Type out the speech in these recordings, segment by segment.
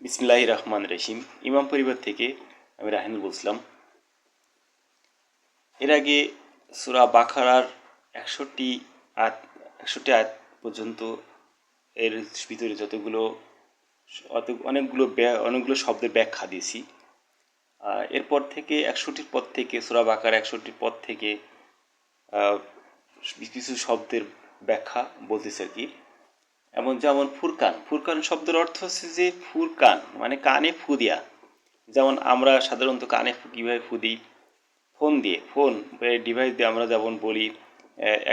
বিসমিল্লাহির রহমানির রহিম। ইমাম পরিবার থেকে আমি রাহিনুল বলছিলাম। এর আগে সূরা বাকারার 61 আয়াত পর্যন্ত এর ভিতরে অনেকগুলো শব্দের ব্যাখ্যা দিয়েছি। এরপর থেকে 61টির পর থেকে সূরা বাকারা 61টির পর থেকে কিছু শব্দের ব্যাখ্যা বলতেছে আর কি। যেমন ফুরকান। ফুরকান শব্দের অর্থ হচ্ছে যে ফুরকান মানে কানে ফু দিয়া। যেমন আমরা সাধারণত কানে কীভাবে ফু দিই? ফোন ডিভাইস দিয়ে আমরা যেমন বলি,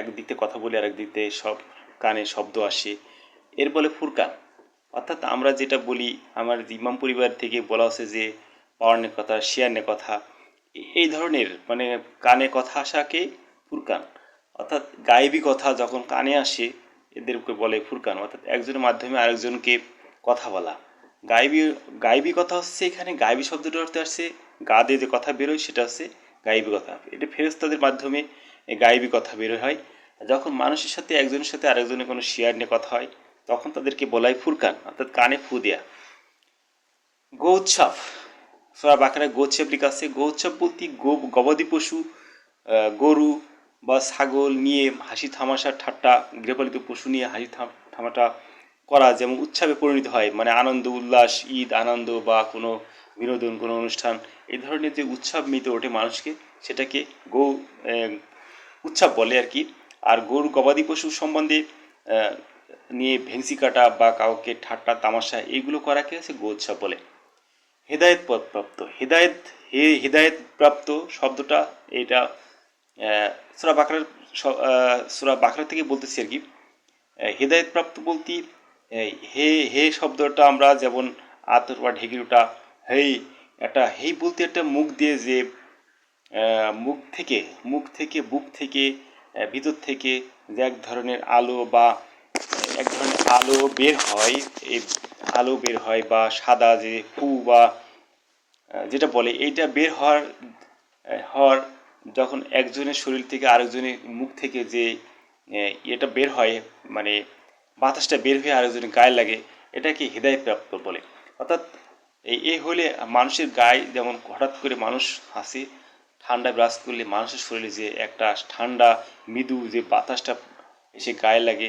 একদিক থেকে কথা বলি, আরেক দিক থেকে কানে শব্দ আসে, এর বলে ফুরকান। অর্থাৎ আমরা যেটা বলি, আমার ইমাম পরিবার থেকে বলা হচ্ছে যে পাওয়ানের কথা, শেয়ারনের কথা, এই ধরনের মানে কানে কথা আসাকে ফুরকান। অর্থাৎ গায়েবী কথা যখন কানে আসে এদেরকে বলে ফুরকান। অর্থাৎ একজনের মাধ্যমে আরেকজনকে কথা বলা। গায়েবী কথা হচ্ছে, এখানে গায়েবী শব্দটার অর্থ আসছে গা দিয়ে যে কথা বেরোয় সেটা হচ্ছে গায়েবী কথা। এটা ফেরেশতাদের মাধ্যমে গায়েবী কথা বের হয়। যখন মানুষের সাথে একজনের সাথে আরেকজনের কোনো শেয়ার নিয়ে কথা হয় তখন তাদেরকে বলাই ফুরকান, অর্থাৎ কানে ফু দেয়া। গো উৎসব, সূরা বাকারায় গো উৎসব লেখা আছে। গো উৎসব বলতে গবাদি পশু, গরু বা ছাগল নিয়ে হাসি তামাশা ঠাট্টা, গৃহপালিত পশু নিয়ে হাসি ঠাট্টা করা যেমন উৎসবে পরিণত হয়, মানে আনন্দ উল্লাস, ঈদ আনন্দ বা কোনো বিনোদন, কোনো অনুষ্ঠান, এই ধরনের যে উৎসব মেতে ওঠে মানুষকে, সেটাকে উৎসব বলে আর কি। আর গবাদি পশু সম্বন্ধে নিয়ে ভেংসি কাটা বা কাউকে ঠাট্টা তামাশা এইগুলো করাকে হচ্ছে গো উৎসব বলে। হেদায়েত পদপ্রাপ্ত, হেদায়েত প্রাপ্ত শব্দটা এটা সূরা বাকারা থেকে বলতেছি আর কি। হেদায়েত প্রাপ্ত বলতে হে হে শব্দটা আমরা যেমন আতর বা ঢেকির ওটা হেই, হেই বলতে একটা মুখ দিয়ে যে মুখ থেকে বুক থেকে ভিতর থেকে যে এক ধরনের আলো বের হয়, এই আলো বের হয় বা সাদা যে ফু বা যেটা বলে, এইটা বের হওয়ার যখন একজনের শরীর থেকে আরেকজনের মুখ থেকে যে এটা বের হয়, মানে বাতাসটা বের হয়ে আরেকজনের গায়ে লাগে, এটাকে হৃদয় প্রাপ্ত বলে। অর্থাৎ এই হলে মানুষের গায়ে যেমন হঠাৎ করে মানুষ হাসে, ঠান্ডা ব্রাশ করলে মানুষের শরীরে যে একটা ঠান্ডা মৃদু যে বাতাসটা এসে গায়ে লাগে,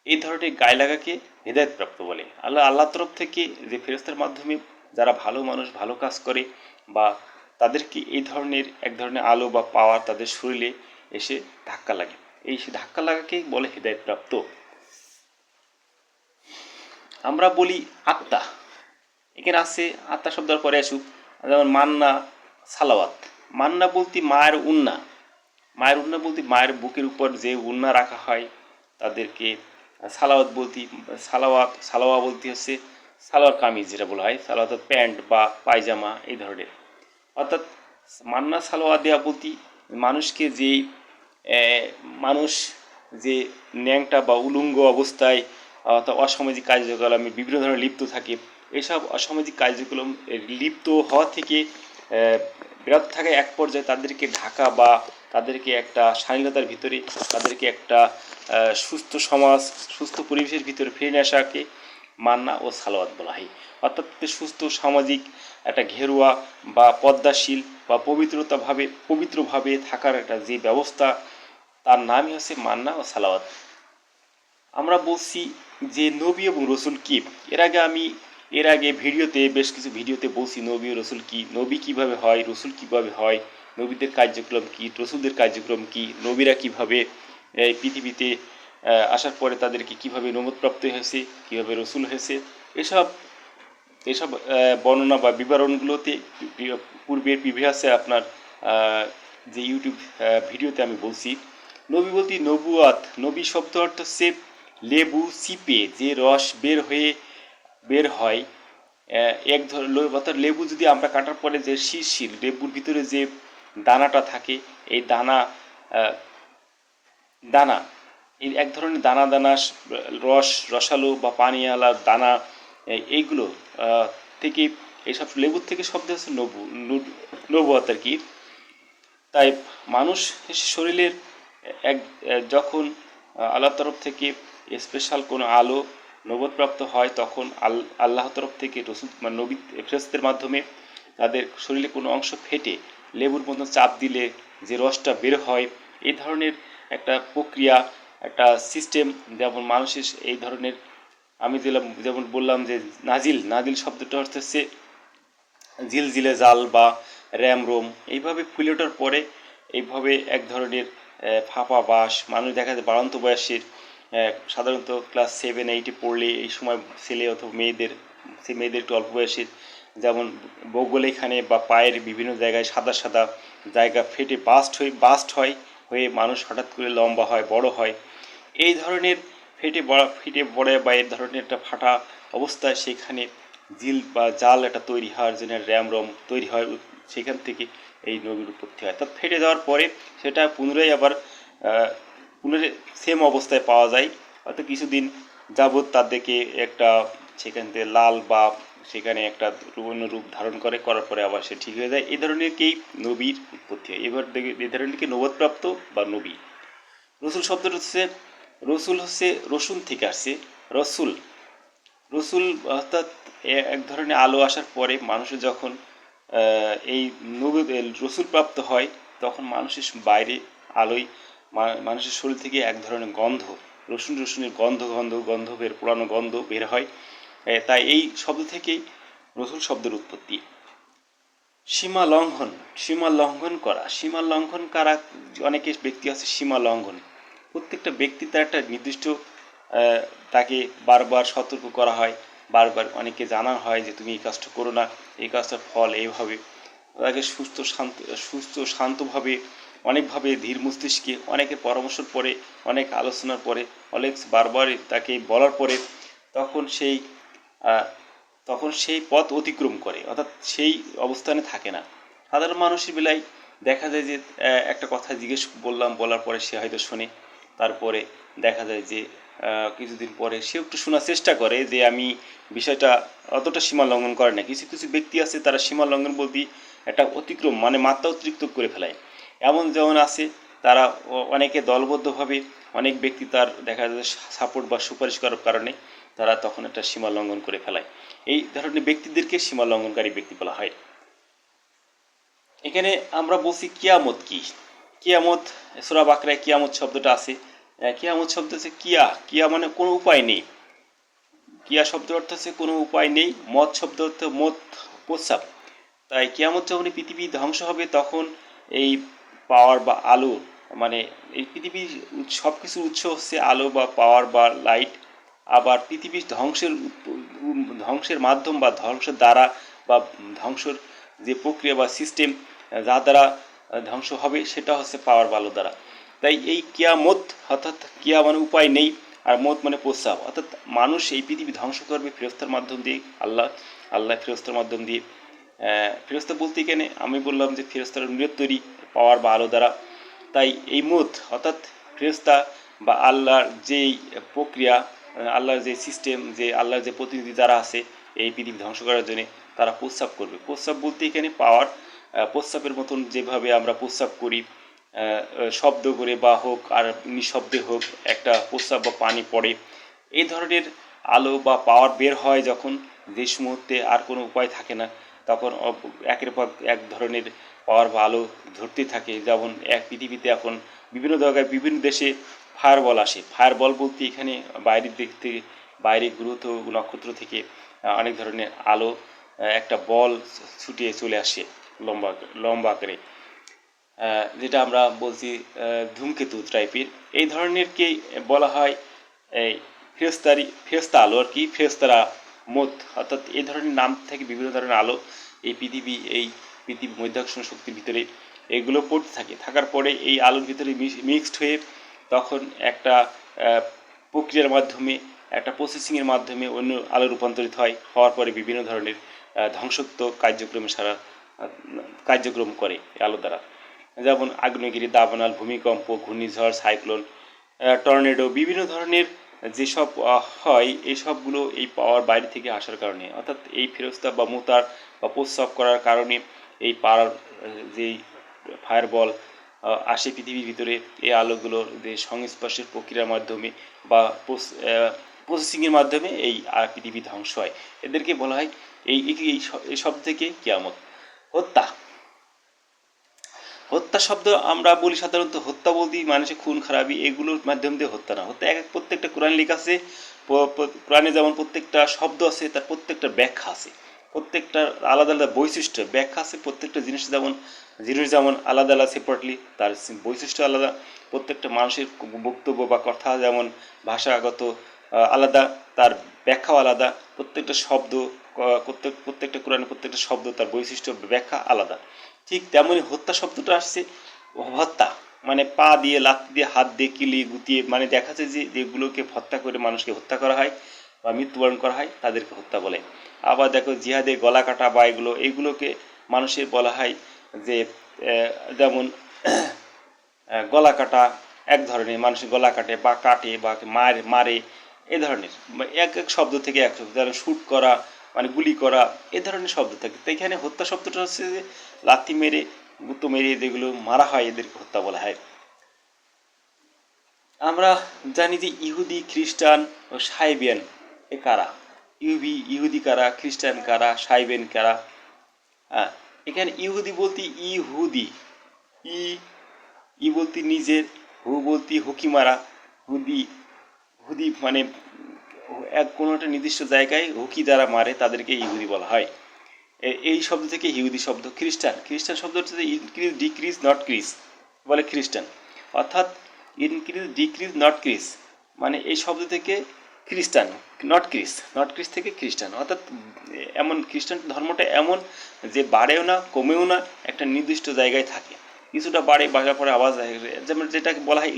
এই ধরনের গায়ে লাগাকে হেদায়েতপ্রাপ্ত বলে। আল্লাহ তরফ থেকে যে ফেরেশতার মাধ্যমে যারা ভালো মানুষ ভালো কাজ করে বা তাদেরকে এক ধরনের আলো বা পাওয়ার তাদের শরীরে এসে ধাক্কা লাগে, এই ধাক্কা লাগাকেই বলে হেদায়েতপ্রাপ্ত। আমরা বলি আত্মা, এখানে আছে আত্মা শব্দের পরে আসুক। যেমন মান্না, সালাওয়াত। মান্না বলতে মায়ের উন্না বলতে মায়ের বুকের উপর যে উন্না রাখা হয় তাদেরকে। সালাওয়া বলতে হচ্ছে সালোয়ার কামিজ, যেটা বলা হয় সালোয়ার প্যান্ট বা পায়জামা এই ধরনের। অর্থাৎ মান্না সালোয়া দেওয়া বলতে মানুষকে মানুষ যে ন্যাংটা বা উলঙ্গ অবস্থায় অর্থাৎ অসামাজিক কার্যকলাপে বিভিন্ন ধরনের লিপ্ত থাকে, এসব অসামাজিক কার্যক্রম লিপ্ত হওয়া থেকে বিরত থাকে এক পর্যায়ে তাদেরকে ঢাকা বা তাদেরকে একটা স্বাধীনতার ভিতরে, তাদেরকে একটা সুস্থ সমাজ, সুস্থ পরিবেশের ভিতরে ফিরে আসাকে মান্না ও সালোয়াত বলা হয়। অর্থাৎ সুস্থ সামাজিক একটা ঘেরুয়া বা পদ্মাশীল বা পবিত্রভাবে থাকার একটা যে ব্যবস্থা, তার নামই হচ্ছে মান্না ও সালাওয়াত। আমরা বলছি যে নবী এবং রসুল কি। এর আগে বেশ কিছু ভিডিওতে বলছি নবী ও রসুল কি, নবী কিভাবে হয়, রসুল কিভাবে হয়, নবীদের কার্যক্রম কি, রসুলদের কার্যক্রম কি, নবীরা কিভাবে এই পৃথিবীতে আসার পরে তাদেরকে কিভাবে নবুওয়াত হয়েছে, কিভাবে রসুল হয়েছে, এসব বর্ণনা বা বিবরণগুলোতে পূর্বের প্রিভিয়াসে আপনার যে ইউটিউব ভিডিওতে আমি বলছি। নবী বলতে নবুয়াত, নবী শব্দ অর্থ হচ্ছে লেবু চিপে যে রস বের হয় এক ধরনের। অর্থাৎ লেবু যদি আমরা কাটার পরে যে শিরশির লেবুর ভিতরে যে দানাটা থাকে, এই দানা এই এক ধরনের দানা দানা রসালো বা পানিওয়ালা দানা, এইগুলো থেকে, এইসব লেবুর থেকে শব্দ হচ্ছে নবুয়াত আর কি। তাই মানুষ শরীরের যখন আল্লাহর তরফ থেকে স্পেশাল কোনো আলো নবুওতপ্রাপ্ত হয় তখন আল্লাহর তরফ থেকে রসুল মানে নবী ফেরেশতাদের মাধ্যমে তাদের শরীরে কোনো অংশ ফেটে লেবুর মতো চাপ দিলে যে রসটা বের হয়, এই ধরনের একটা প্রক্রিয়া, একটা সিস্টেম। যেমন মানুষের এই ধরনের, আমি যেমন বললাম যে নাজিল শব্দটা হচ্ছে ঝিলঝিলে জাল বা র্যাম রোম, এইভাবে ফুলে ওঠার পরে এইভাবে এক ধরনের ফাঁপা বাস মানুষ দেখা যায় বাড়ন্ত বয়সের, সাধারণত ক্লাস 7-8-এ পড়লে এই সময় ছেলে অথবা মেয়েদের একটু অল্প বয়সের, যেমন বগল এখানে বা পায়ের বিভিন্ন জায়গায় সাদা সাদা জায়গা ফেটে বাস্ট হয়ে মানুষ হঠাৎ করে লম্বা হয়, বড় হয়। এই ধরনের ফেটে পড়ে বা এই ধরনের একটা ফাটা অবস্থায় সেখানে জিল বা জাল একটা তৈরি হওয়ার জন্য র্যাম তৈরি হয়, সেখান থেকে এই নবীর উৎপত্তি হয়। অর্থাৎ ফেটে যাওয়ার পরে সেটা পুনরায় আবার পুনরায় সেম অবস্থায় পাওয়া যায়। হয়তো কিছুদিন যাবৎ তাদেরকে একটা সেখান থেকে লাল বা সেখানে একটা অন্য রূপ ধারণ করার পরে আবার সে ঠিক হয়ে যায়। এই ধরনেরকেই নবীর উৎপত্তি হয়। এবার এই ধরনেরকে নবুওতপ্রাপ্ত বা নবী। রসুল শব্দটা হচ্ছে রসুন থেকে আসছে। রসুল রসুল অর্থাৎ এক ধরনের আলো আসার পরে মানুষের যখন এই রসুল প্রাপ্ত হয় তখন মানুষের বাইরে আলোয় মানুষের শরীর থেকে এক ধরনের গন্ধ, রসুনের গন্ধ পুরানো গন্ধ বের হয়। তাই এই শব্দ থেকেই রসুল শব্দের উৎপত্তি। সীমা লঙ্ঘন করা, অনেকে ব্যক্তি আছে সীমা লঙ্ঘন। প্রত্যেকটা ব্যক্তি তার একটা নির্দিষ্ট তাকে বারবার সতর্ক করা হয়, বারবার অনেকে জানানো হয় যে তুমি এই কাজটা করো না, এই কাজটার ফল এইভাবে। তাকে সুস্থ শান্তভাবে অনেকভাবে ধীর মস্তিষ্কে অনেকের পরামর্শের পরে, অনেক আলোচনার পরে, অনেক বারবার তাকে বলার পরে তখন সেই পথ অতিক্রম করে, অর্থাৎ সেই অবস্থানে থাকে না। সাধারণ মানুষের বেলায় দেখা যায় যে একটা কথা বলার পরে সে হয়তো শোনে, তারপরে দেখা যায় যে কিছুদিন পরে সে একটু শোনার চেষ্টা করে যে আমি বিষয়টা অতটা সীমা লঙ্ঘন করে না। কিছু কিছু ব্যক্তি আছে তারা সীমা লঙ্ঘন বলতে একটা অতিক্রম মানে মাত্রা অতিরিক্ত করে ফেলায়। যেমন আছে তারা অনেকে দলবদ্ধভাবে অনেক ব্যক্তি তার দেখা যায় সাপোর্ট বা সুপারিশ করার কারণে তারা তখন একটা সীমা লঙ্ঘন করে ফেলায়। এই ধরনের ব্যক্তিদেরকে সীমা লঙ্ঘনকারী ব্যক্তি বলা হয়। এখানে আমরা বলছি কিয়ামত কি। কিয়ামত সূরা বাকরায় কিয়ামত শব্দটা আছে। কিয়ামত শব্দ হচ্ছে কিয়া মানে কোনো উপায় নেই। কিয়া শব্দ অর্থ হচ্ছে কোনো উপায় নেই। মত শব্দ অর্থ প্রস্রাব। তাই কিয়ামত যখন পৃথিবী ধ্বংস হবে তখন এই পাওয়ার বা আলো, মানে এই পৃথিবীর সব কিছুর উৎস হচ্ছে আলো বা পাওয়ার বা লাইট। আবার পৃথিবীর ধ্বংসের মাধ্যম বা ধ্বংসের দ্বারা বা ধ্বংসের যে প্রক্রিয়া বা সিস্টেম যা দ্বারা ধ্বংস হবে সেটা হচ্ছে পাওয়ার বা আলো দ্বারা। তাই এই কিয়ামত অর্থাৎ কিয়া মানে উপায় নেই, আর মত মানে প্রস্রাব, অর্থাৎ মানুষ এই পৃথিবী ধ্বংস করবে ফেরেশতার মাধ্যম দিয়ে। আল্লাহ ফেরেশতার মাধ্যম দিয়ে। ফেরেশতা বলতে এখানে আমি বললাম যে ফেরেশতার নিয়ত তৈরি পাওয়ার বা আলো দ্বারা। তাই এই মত অর্থাৎ ফেরেশতা বা আল্লাহর যেই প্রক্রিয়া, আল্লাহর যে সিস্টেম, যে আল্লাহর যে প্রতিনিধি যারা আছে এই পৃথিবী ধ্বংস করার জন্য, তারা প্রস্রাব করবে। প্রস্রাব বলতে এখানে পাওয়ার, প্রস্রাবের মতন যেভাবে আমরা প্রস্রাব করি শব্দ করে বা হোক আর নিঃশব্দে হোক একটা প্রস্রাব বা পানি পড়ে, এই ধরনের আলো বা পাওয়ার বের হয় যখন, যে মুহূর্তে আর কোনো উপায় থাকে না তখন একের পর এক ধরনের পাওয়ার বা আলো ধরতে থাকে। যেমন পৃথিবীতে এখন বিভিন্ন জায়গায় বিভিন্ন দেশে ফায়ারবল আসে। ফায়ারবল বলতে এখানে বাইরের দিক থেকে, বাইরের গ্রহ নক্ষত্র থেকে অনেক ধরনের আলো একটা বল ছুটিয়ে চলে আসে লম্বা লম্বা আকারে, যেটা আমরা বলছি ধূমকেতু টাইপের। এই ধরনেরকেই বলা হয় এই ফেরেশতা আলো আর কি, ফেরেশতারা মত। অর্থাৎ এই ধরনের নাম থেকে বিভিন্ন ধরনের আলো এই পৃথিবী মধ্যাকর্ষণ শক্তির ভিতরে এগুলো পড়তে থাকার পরে এই আলোর ভিতরে মিক্সড হয়ে তখন একটা প্রক্রিয়ার মাধ্যমে, একটা প্রসেসিংয়ের মাধ্যমে অন্য আলো রূপান্তরিত হওয়ার পরে বিভিন্ন ধরনের ধ্বংসাত্মক কার্যক্রম করে আলো দ্বারা। যেমন আগ্নেয়গিরি, দাবানল, ভূমিকম্প, ঘূর্ণিঝড়, সাইক্লোন, টর্নেডো, বিভিন্ন ধরনের যেসব হয় এই সবগুলো এই পাওয়ার বাইরে থেকে আসার কারণে, অর্থাৎ এই ফেরেশতা বা মোতার বা প্রস্রাব করার কারণে এই পাওয়ার যেই ফায়ারবল আসে পৃথিবীর ভিতরে। এই আলোগুলোর যে সংস্পর্শের প্রক্রিয়ার মাধ্যমে বা প্রসেসিংয়ের মাধ্যমে এই পৃথিবী ধ্বংস হয়। এদেরকে বলা হয় এই শব্দ থেকে কিয়ামত। হত্যা হত্যা শব্দ আমরা বলি সাধারণত, হত্যা বলতেই মানুষের খুন খারাপি এগুলোর মাধ্যম দিয়ে হত্যা না। হত্যা প্রত্যেকটা কোরআন লেখা আছে, কোরআনে যেমন প্রত্যেকটা শব্দ আছে তার প্রত্যেকটা ব্যাখ্যা আছে, প্রত্যেকটা আলাদা আলাদা বৈশিষ্ট্য ব্যাখ্যা আছে। প্রত্যেকটা জিনিস যেমন আলাদা আলাদা সেপারেটলি তার বৈশিষ্ট্য আলাদা। প্রত্যেকটা মানুষের বক্তব্য বা কথা যেমন ভাষাগত আলাদা, তার ব্যাখ্যাও আলাদা। প্রত্যেকটা শব্দ প্রত্যেকটা কোরআনে প্রত্যেকটা শব্দ তার বৈশিষ্ট্য ব্যাখ্যা আলাদা। ঠিক তেমনই হত্যা শব্দটা আসছে হত্যা মানে পা দিয়ে, লাথি দিয়ে, হাত দিয়ে কিলিয়ে গুতিয়ে, মানে দেখা যায় যে যেগুলোকে হত্যা করে মানুষকে হত্যা করা হয় বা মৃত্যুবরণ করা হয় তাদেরকে হত্যা বলে। আবার দেখো জিহাদে গলা কাটা বা এইগুলোকে মানুষের বলা হয় যে যেমন গলা কাটা এক ধরনের, মানুষের গলা কাটে বা কাটে বা মারে এ ধরনের এক এক শব্দ থেকে এক শব্দ, যেমন শ্যুট করা মানে গুলি করা এ ধরনের শব্দ থাকে। তো এখানে হত্যা শব্দটা হচ্ছে যে লাথি মেরে, গুঁতো মেরে যেগুলো মারা হয় এদেরকে হত্যা বলা হয়। আমরা জানি যে ইহুদি, খ্রিস্টান ও সাইবিয়ান এ কারা, ইহুদি কারা, খ্রিস্টান কারা, সাইবেন কারা। হ্যাঁ, এখানে ইহুদি বলতে ইহুদি, ই ই বলতে নিজের, হু বলতে হুকি মারা, হুদি হুদি মানে কোনো একটা নির্দিষ্ট জায়গায় হুকি যারা মারে তাদেরকে ইহুদি বলা হয়। এই শব্দ থেকে ইহুদি শব্দ। খ্রিস্টান শব্দ হচ্ছে ইনক্রিজ ডিক্রিজ নট ক্রিজ বলে খ্রিস্টান, অর্থাৎ ইনক্রিজ ডিক্রিজ নট ক্রিজ মানে এই শব্দ থেকে খ্রিস্টান, নট ক্রিস থেকে খ্রিস্টান, অর্থাৎ এমন খ্রিস্টান ধর্মটা এমন যে বাড়েও না কমেও না, একটা নির্দিষ্ট জায়গায় থাকে, কিছুটা বাড়ে বাড়ার পরে আবার যেমন যেটাকে বলা হয়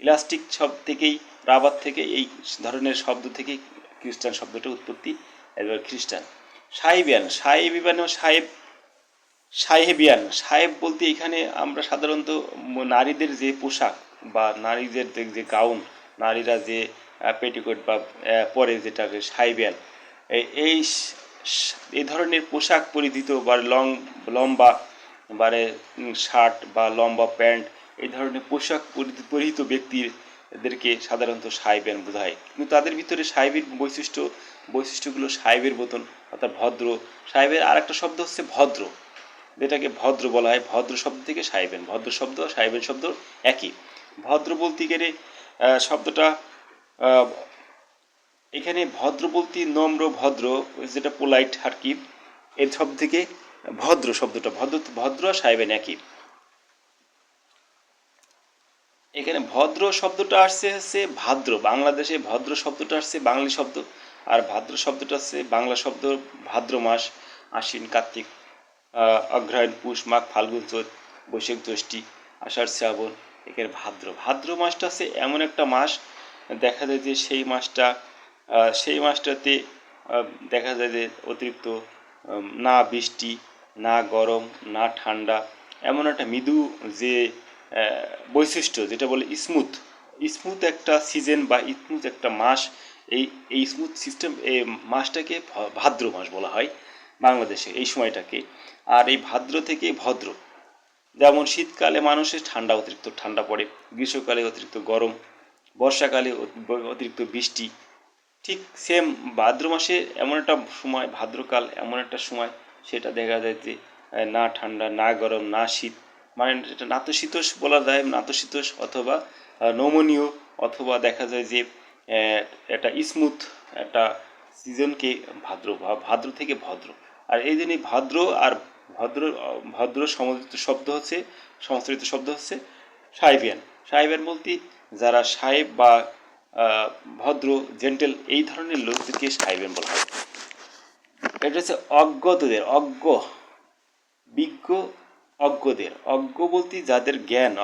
ইলাস্টিক শব্দ থেকেই, রাবার থেকে এই ধরনের শব্দ থেকেই খ্রিস্টান শব্দটা উৎপত্তি। এবার খ্রিস্টান। সাহেব বলতে এখানে আমরা সাধারণত নারীদের যে পোশাক বা নারীদের যে গাউন, নারীরা যে পেটিকোট বা পরে যেটাকে সাহেবিয়ান, এই এই ধরনের পোশাক পরিধিত বা লম্বা মানে শার্ট বা লম্বা প্যান্ট এই ধরনের পোশাক পরিহিত ব্যক্তিদেরকে সাধারণত সাহেবিয়ান বোঝায়। কিন্তু তাদের ভিতরে সাহেবের বৈশিষ্ট্যগুলো সাহেবের মতন, অর্থাৎ ভদ্র। সাহেবের আর একটা শব্দ হচ্ছে ভদ্র, যেটাকে ভদ্র বলা হয়। ভদ্র শব্দ থেকে ভদ্র শব্দ সাহেবেন শব্দ একই। ভদ্র বলতে গেলে শব্দটা এখানে ভদ্র বলতে নম্র, ভদ্র যেটা পোলাইট আর কি, এই শব্দ থেকে ভদ্র শব্দটা, ভদ্র আর সাহেবেন একই। এখানে ভদ্র শব্দটা হচ্ছে ভাদ্র, বাংলাদেশে ভদ্র শব্দটা আসছে বাঙালি শব্দ, আর ভাদ্র শব্দটা হচ্ছে বাংলা শব্দ। ভাদ্র মাস আশ্বিন, কার্তিক, অগ্রহায়ণ, পুষ, মাঘ, ফাল্গুন, চৈত, বৈশাখ, জ্যৈষ্ঠী, আষাঢ়, শ্রাবণ। এখানে ভাদ্র মাসটা হচ্ছে এমন একটা মাস, দেখা যায় যে সেই মাসটাতে দেখা যায় যে অতিরিক্ত না বৃষ্টি, না গরম, না ঠান্ডা, এমন একটা মৃদু যে বৈশিষ্ট্য, যেটা বলে স্মুথ একটা সিজন বা স্মুথ একটা মাস। এই স্মুথ সিস্টেম এই মাসটাকে ভাদ্র মাস বলা হয় বাংলাদেশে, এই সময়টাকে। আর এই ভাদ্র থেকে ভদ্র, যেমন শীতকালে মানুষের অতিরিক্ত ঠান্ডা পড়ে, গ্রীষ্মকালে অতিরিক্ত গরম, বর্ষাকালে অতিরিক্ত বৃষ্টি। ঠিক সেম ভাদ্র মাসে এমন একটা সময়, ভাদ্রকাল এমন একটা সময়, সেটা দেখা যায় যে না ঠান্ডা, না গরম, না শীত, মানে এটা নাতিশীতোষ বলা যায়, নাতিশীতোষ অথবা নমনীয়, অথবা দেখা যায় যে একটা স্মুথ একটা সিজনকে ভাদ্র থেকে ভদ্র। আর এই জন্যই ভাদ্র আর ভদ্র সংস্কৃত শব্দ হচ্ছে সাহেবিয়ান বলতে যারা সাহেব বা ভদ্র, জেন্টেল এই ধরনের লোকদেরকে সাহেবিয়ান বলা হয়। এটা হচ্ছে বিজ্ঞ, অজ্ঞ বলতে যাদের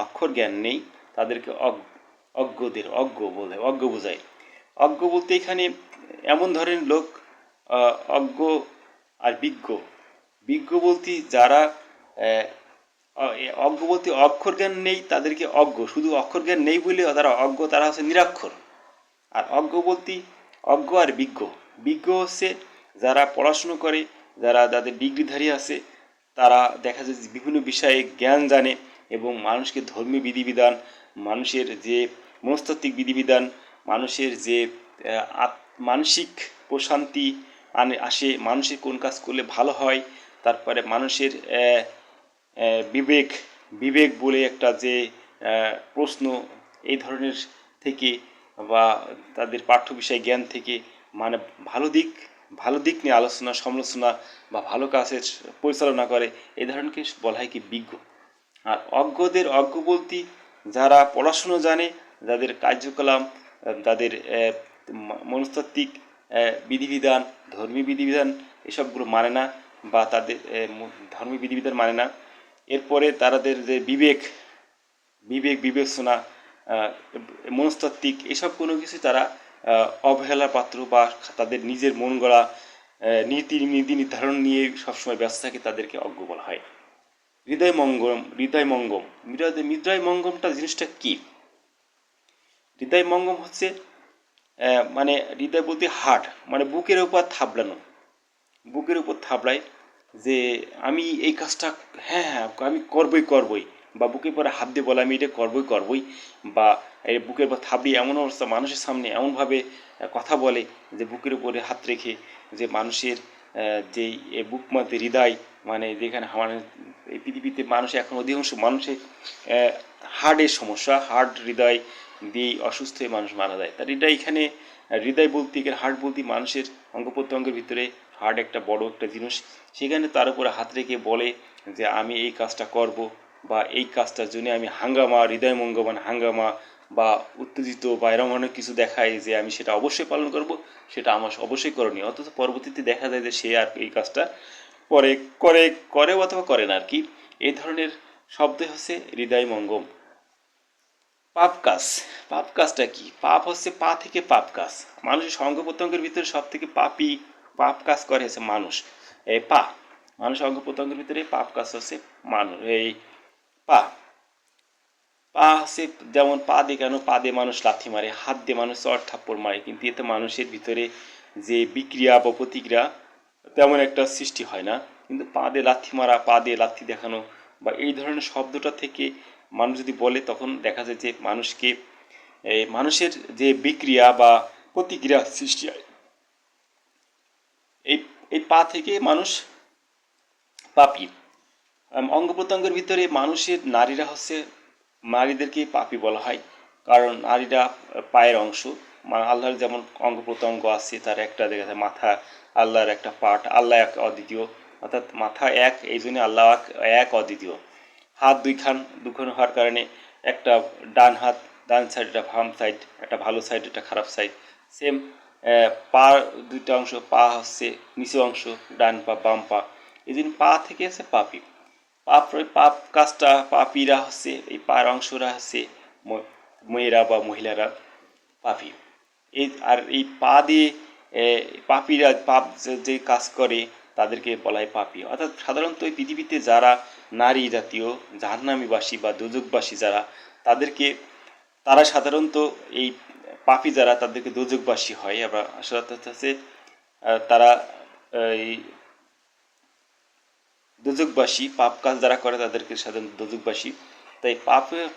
অক্ষর জ্ঞান নেই তাদেরকে অজ্ঞ বোঝায়। অজ্ঞ বলতে এখানে এমন ধরনের লোক, অজ্ঞ আর বিজ্ঞ বলতে যারা অজ্ঞ বলতে অক্ষর জ্ঞান নেই তাদেরকে অজ্ঞ, শুধু অক্ষর জ্ঞান নেই বলে তারা অজ্ঞ, তারা হচ্ছে নিরক্ষর। আর অজ্ঞ আর বিজ্ঞ হচ্ছে যারা পড়াশুনো করে, যাদের ডিগ্রিধারী আছে, তারা দেখা যায় বিভিন্ন বিষয়ে জ্ঞান জানে এবং মানুষকে ধর্মীয় বিধিবিধান, মানুষের যে মনস্তাত্ত্বিক বিধিবিধান, মানুষের যে মানসিক প্রশান্তি আসে, মানুষের কোন কাজ করলে ভালো হয়, তারপরে মানুষের বিবেক বিবেক বলে একটা যে প্রশ্ন, এই ধরনের থেকে বা তাদের পাঠ্য বিষয় জ্ঞান থেকে মানে ভালো দিক নিয়ে আলোচনা সমালোচনা বা ভালো কাজের পরিচালনা করে, এই ধরনকে বলা হয় কি বিজ্ঞ। আর অজ্ঞ বলতে যারা পড়াশুনো জানে, যাদের কার্যকলাপ, যাদের মনস্তাত্ত্বিক বিধিবিধান, ধর্মীয় বিধিবিধান এসবগুলো মানে না, বা তাদের ধর্মীয় বিধিবিধান মানে না, এরপরে তাদের যে বিবেচনা, মনস্তাত্ত্বিক এসব কোনো কিছু তারা অবহেলার পাত্র, বা তাদের নিজের মন গড়া নীতি নির্ধারণ নিয়ে সবসময় ব্যস্ত থাকে, তাদেরকে অজ্ঞ বলা হয়। হৃদয়মঙ্গমটা জিনিসটা কি? হৃদয়মঙ্গম হচ্ছে মানে হৃদয় বলতে হার্ট, মানে বুকের উপর থাবড়ায় যে আমি এই কাজটা, হ্যাঁ আমি করবই, বা বুকের পরে হাত দিয়ে বলে আমি এটা করবই, বা এই বুকের উপর থাবড়িয়ে এমন অবস্থা মানুষের সামনে এমনভাবে কথা বলে যে বুকের উপরে হাত রেখে, যে মানুষের যেই বুক মাতে হৃদয়, মানে যেখানে মানে এই পৃথিবীতে মানুষ এখন অধিকাংশ মানুষের হার্ট হৃদয় দিয়েই অসুস্থ হয়ে মানুষ মারা যায়। তার হৃদয় বলতে হার্ট বলতে মানুষের অঙ্গ প্রত্যঙ্গের ভিতরে হার্ট একটা বড় একটা জিনিস, সেখানে তার উপরে হাত রেখে বলে যে আমি এই কাজটা করব, বা এই কাজটার জন্য আমি হাঙ্গামা বা উত্তেজিত বা এরকম অনেক কিছু দেখায় যে আমি সেটা অবশ্যই পালন করব, সেটা আমার অবশ্যই করণীয়, অথচ পরবর্তীতে দেখা যায় যে সে আর এই কাজটা করে অথবা করে না আর কি। এই ধরনের শব্দ হচ্ছে হৃদয়মঙ্গম। পাপ কাজটা কি? পাপ হচ্ছে পা থেকে পাপ কাজ। মানুষের অঙ্গ প্রত্যঙ্গের ভিতরে সব থেকে পাপ কাজ করে হচ্ছে মানুষ, এই পা। মানুষের অঙ্গ প্রত্যঙ্গের ভিতরে পাপ কাজ হচ্ছে মানুষ, এই পা। পা হচ্ছে যেমন পা দিয়ে মানুষ লাথি মারে, হাত দিয়ে মানুষ চড় থাপ্পড় মারে, কিন্তু এতে মানুষের ভিতরে যে বিক্রিয়া বা প্রতিক্রিয়া তেমন একটা সৃষ্টি হয় না। কিন্তু পা দিয়ে লাথি মারা, পা দিয়ে লাথি দেখানো বা এই ধরনের শব্দটা থেকে মানুষ যদি বলে, তখন দেখা যায় যে মানুষের যে বিক্রিয়া বা প্রতিক্রিয়া সৃষ্টি হয়। এই পা থেকে মানুষ পাপী। অঙ্গ প্রত্যঙ্গের ভিতরে নারীদেরকে পাপী বলা হয়, কারণ নারীরা পায়ের অংশ। আল্লাহর যেমন অঙ্গ প্রত্যঙ্গ আছে, তার একটা দেখা যায় মাথা, আল্লাহর একটা পার্ট, আল্লাহ এক অদ্বিতীয়, অর্থাৎ মাথা এক, এই জন্য আল্লাহ এক অদ্বিতীয়। হাত দুখান হওয়ার কারণে একটা ডান সাইড, একটা বাম সাইড, একটা ভালো সাইড, একটা খারাপ সাইড। সেম পা দুইটা অংশ, পা হচ্ছে নিচু অংশ, ডান পা বাম পা, এই জন্য পা থেকে আছে পাপী। পাপীরা হচ্ছে এই পায়ের অংশরা হচ্ছে মেয়েরা বা মহিলারা পাপী। এই পা দিয়ে পাপীরা যে কাজ করে তাদেরকে বলা হয় পাপী। অর্থাৎ সাধারণত এই পৃথিবীতে যারা নারী জাতীয় জাহান্নামীবাসী বা দোজখবাসী যারা, তারা সাধারণত এই পাপী যারা, তাদেরকে দোজখবাসী হয়। আবার আসলে হচ্ছে তারা এই দোজখবাসী, পাপ কাজ যারা করে তাদেরকে সাধারণত দোজখবাসী। তাই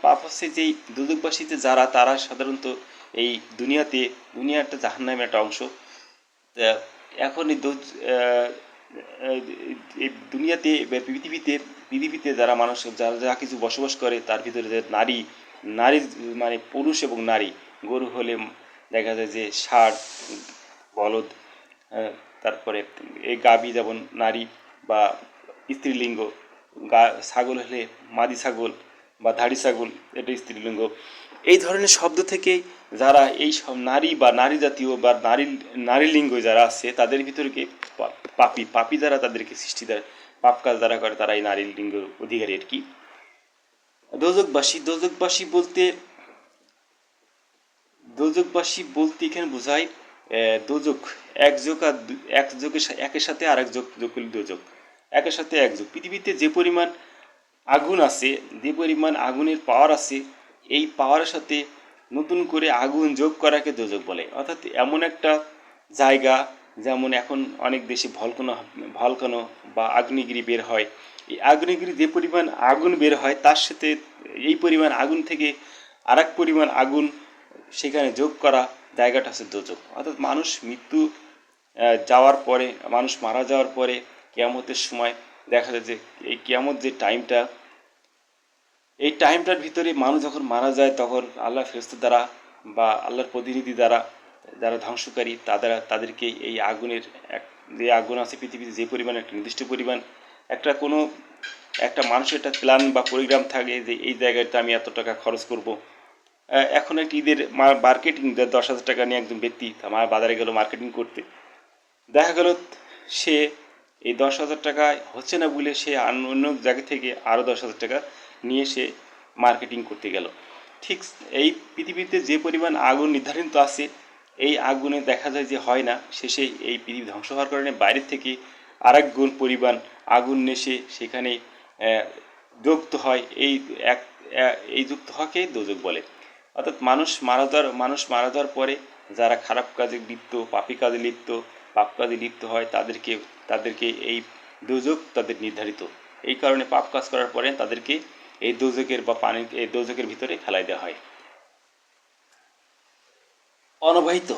পাপ হচ্ছে যেই দোজখবাসীতে যারা, তারা সাধারণত এই দুনিয়াটা জাহান্নামের একটা অংশ। এখন এই দুনিয়াতে পৃথিবীতে যারা মানুষ যারা যা কিছু বসবাস করে, তার ভিতরে যে নারী মানে পুরুষ এবং নারী, গরু হলে দেখা যায় যে ষাঁড়, বলদ, তারপরে এই গাভী যেমন নারী বা স্ত্রীলিঙ্গ, ছাগল হলে মাদি ছাগল বা ধাড়ি ছাগল, এটা স্ত্রীলিঙ্গ। এই ধরনের শব্দ থেকে যারা এই সব নারী বা নারী জাতীয় বা নারী লিঙ্গ যারা আছে, তাদের ভিতরকে পাপী যারা, তাদেরকে সৃষ্টি দ্বারা পাপ কাজ যারা করে, তারা এই নারী লিঙ্গ অধিকারী আর কি। দোজখবাসী বলতে এখানে বোঝায় দোজখ একের সাথে আর এক যোগ করলে দোজখ, একের সাথে এক যোগ। পৃথিবীতে যে পরিমাণ আগুন আছে, যে পরিমাণ আগুনের পাওয়ার আছে, এই পাওয়ারের সাথে নতুন করে আগুন যোগ করাকে দোজখ বলে। অর্থাৎ এমন একটা জায়গা, যেমন এখন অনেক দেশে ভলকানো বা আগ্নেয়গিরি বের হয়, এই আগ্নেয়গিরি যে পরিমাণ আগুন বের হয়, তার সাথে এই পরিমাণ আগুন থেকে আর এক পরিমাণ আগুন সেখানে যোগ করা জায়গাটা হচ্ছে দোজখ। অর্থাৎ মানুষ মৃত্যু যাওয়ার পরে, মানুষ মারা যাওয়ার পরে কিয়ামতের সময় দেখা যায় যে এই কিয়ামত যে টাইমটা, এই টাইমটার ভিতরে মানুষ যখন মারা যায় তখন আল্লাহ ফেরেশতা দ্বারা বা আল্লাহর প্রতিনিধি দ্বারা, যারা ধ্বংসকারী তাদেরকে এই আগুনের যে আগুন আছে পৃথিবীতে যে পরিমাণ, একটা নির্দিষ্ট পরিমাণ, কোনো একটা মানুষের একটা প্ল্যান বা প্রোগ্রাম থাকে যে এই জায়গাতে আমি এত টাকা খরচ করব। এখন একটা ঈদের মার্কেটিং, 10,000 টাকা নিয়ে একজন ব্যক্তি আমার বাজারে গেল মার্কেটিং করতে, দেখা গেল সে এই 10,000 টাকায় হচ্ছে না বলে সে অন্য জায়গা থেকে আরও 10,000 টাকা নিয়ে সে মার্কেটিং করতে গেল। ঠিক এই পৃথিবীতে যে পরিমাণ আগুন নির্ধারিত আছে, এই আগুনে দেখা যায় যে হয় না, শেষে এই পৃথিবী ধ্বংস হওয়ার কারণে বাইরের থেকে আরেক গুণ পরিমাণ আগুন নেশে সেখানে যুক্ত হয়। এই যুক্ত হওয়াকে দোজখ বলে। অর্থাৎ মানুষ মারা যাওয়ার পরে যারা খারাপ কাজে লিপ্ত, পাপী কাজে লিপ্ত, পাপ কাজে লিপ্ত হয় তাদেরকে এই দোজখ তাদের নির্ধারিত। এই কারণে পাপ কাজ করার পরে তাদেরকে এই দোজখের ভিতরে ফেলাই দেওয়া হয়। অনবহিত,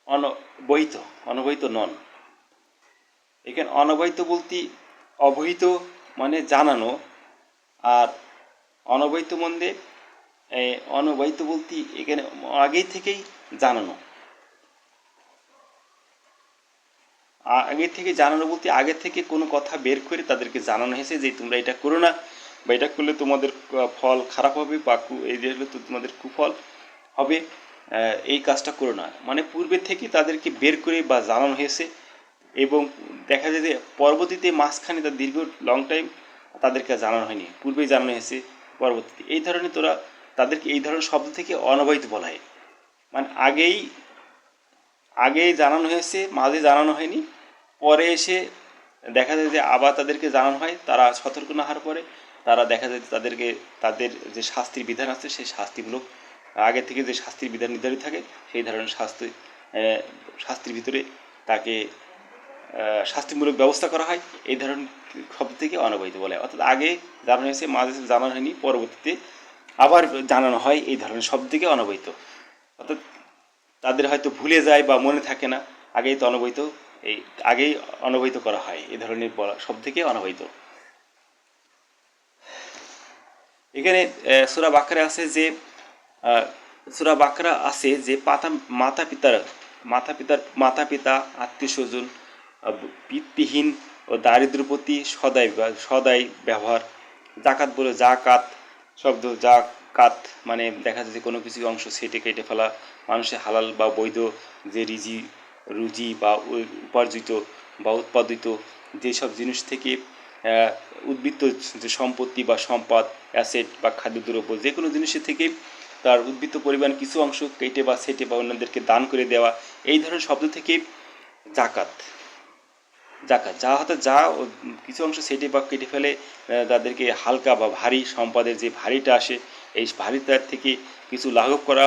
অনবহিত, অনবহিত নন। এখানে অনবহিত বলতে অবহিত মানে জানানো, আর অনবহিত মধ্যে অনবহিত বলতে এখানে আগেই থেকেই জানানো। আগে থেকে জানানো বলতে আগে থেকে কোনো কথা বের করে তাদেরকে জানানো হয়েছে যে তোমরা এটা করো না, বা এটা করলে তোমাদের ফল খারাপ হবে, বা এই যে হলে তোমাদের কুফল হবে, এই কাজটা করো না। মানে পূর্বে থেকে তাদেরকে বের করে বা জানানো হয়েছে, এবং দেখা যায় যে পরবর্তীতে মাঝখানে তার দীর্ঘ লং টাইম তাদেরকে জানানো হয়নি, পূর্বেই জানানো হয়েছে পরবর্তীতে। এই ধরনের তাদেরকে এই ধরনের শব্দ থেকে অনবহিত বলা হয়। মানে আগেই জানানো হয়েছে, মাঝে জানানো হয়নি, পরে এসে দেখা যায় যে আবার তাদেরকে জানানো হয়। তারা সতর্ক না হওয়ার পরে তারা দেখা যায় তাদের যে শাস্তির বিধান আছে সেই শাস্তিমূলক, আগে থেকে যে শাস্তির বিধান নির্ধারিত থাকে সেই ধরনের শাস্তির ভিতরে তাকে শাস্তিমূলক ব্যবস্থা করা হয়। এই ধরনের শব্দ থেকে অনবহিত বলে। অর্থাৎ আগে জানানো হয়েছে, মাঝে জানানো হয়নি, পরবর্তীতে আবার জানানো হয়, এই ধরনের শব্দ থেকে অনবহিত। অর্থাৎ তাদের হয়তো ভুলে যায় বা মনে থাকে না, আগেই অনবহিত করা হয়, এই ধরনের বলা শব্দ থেকে অনবহিত। এখানে সূরা বাকরা আছে যে মাতা পিতা আত্মীয় স্বজন, পিতৃহীন ও দারিদ্র প্রতি সদাই ব্যবহার। জাকাত বলে জাকাত মানে দেখা যায় যে কোনো কিছু অংশ কেটে ফেলা, মানুষের হালাল বা বৈধ যে রুজি বা উপার্জিত বা উৎপাদিত যেসব জিনিস থেকে উদ্বৃত্ত যে সম্পত্তি বা সম্পদ, অ্যাসেট বা খাদ্যদ্রব্য, যে কোনো জিনিসের থেকে তার উদ্বৃত্ত পরিমাণ কিছু অংশ কেটে বা সেটে বা অন্যদেরকে দান করে দেওয়া, এই ধরনের শব্দ থেকে জাকাত যা কিছু অংশ সেটে বা কেটে ফেলে তাদেরকে হালকা বা ভারী সম্পদের যে ভারীটা আসে, এই ভারীটার থেকে কিছু লাঘব করা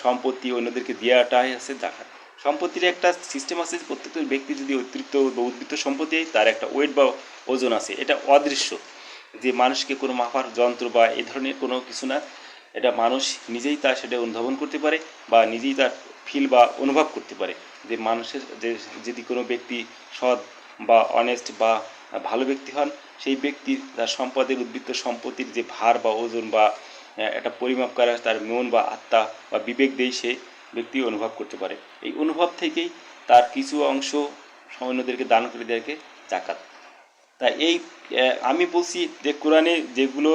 সম্পত্তি অন্যদেরকে দেওয়াটাই আছে জাকাত। সম্পত্তির একটা সিস্টেম আছে, প্রত্যেকটা ব্যক্তি যদি অতিরিক্ত বা উদ্বৃত্ত সম্পত্তি হয় তার একটা ওয়েট বা ওজন আছে, এটা অদৃশ্য, যে মানুষকে কোনো মাপার যন্ত্র বা এই ধরনের কোনো কিছু না, এটা মানুষ নিজেই সেটা অনুধাবন করতে পারে বা নিজেই তার ফিল বা অনুভব করতে পারে যে মানুষের যদি কোনো ব্যক্তি সৎ বা অনেস্ট বা ভালো ব্যক্তি হন, সেই ব্যক্তি তার উদ্বৃত্ত সম্পত্তির যে ভার বা ওজন বা একটা পরিমাপ করা তার মন বা আত্মা বা বিবেক দিয়ে সে ব্যক্তি অনুভব করতে পারে। এই অনুভব থেকেই তার কিছু অংশ অন্যদেরকে দান করে দেওয়াকে জাকাত। তাই আমি বলছি যে কোরআনে যেগুলো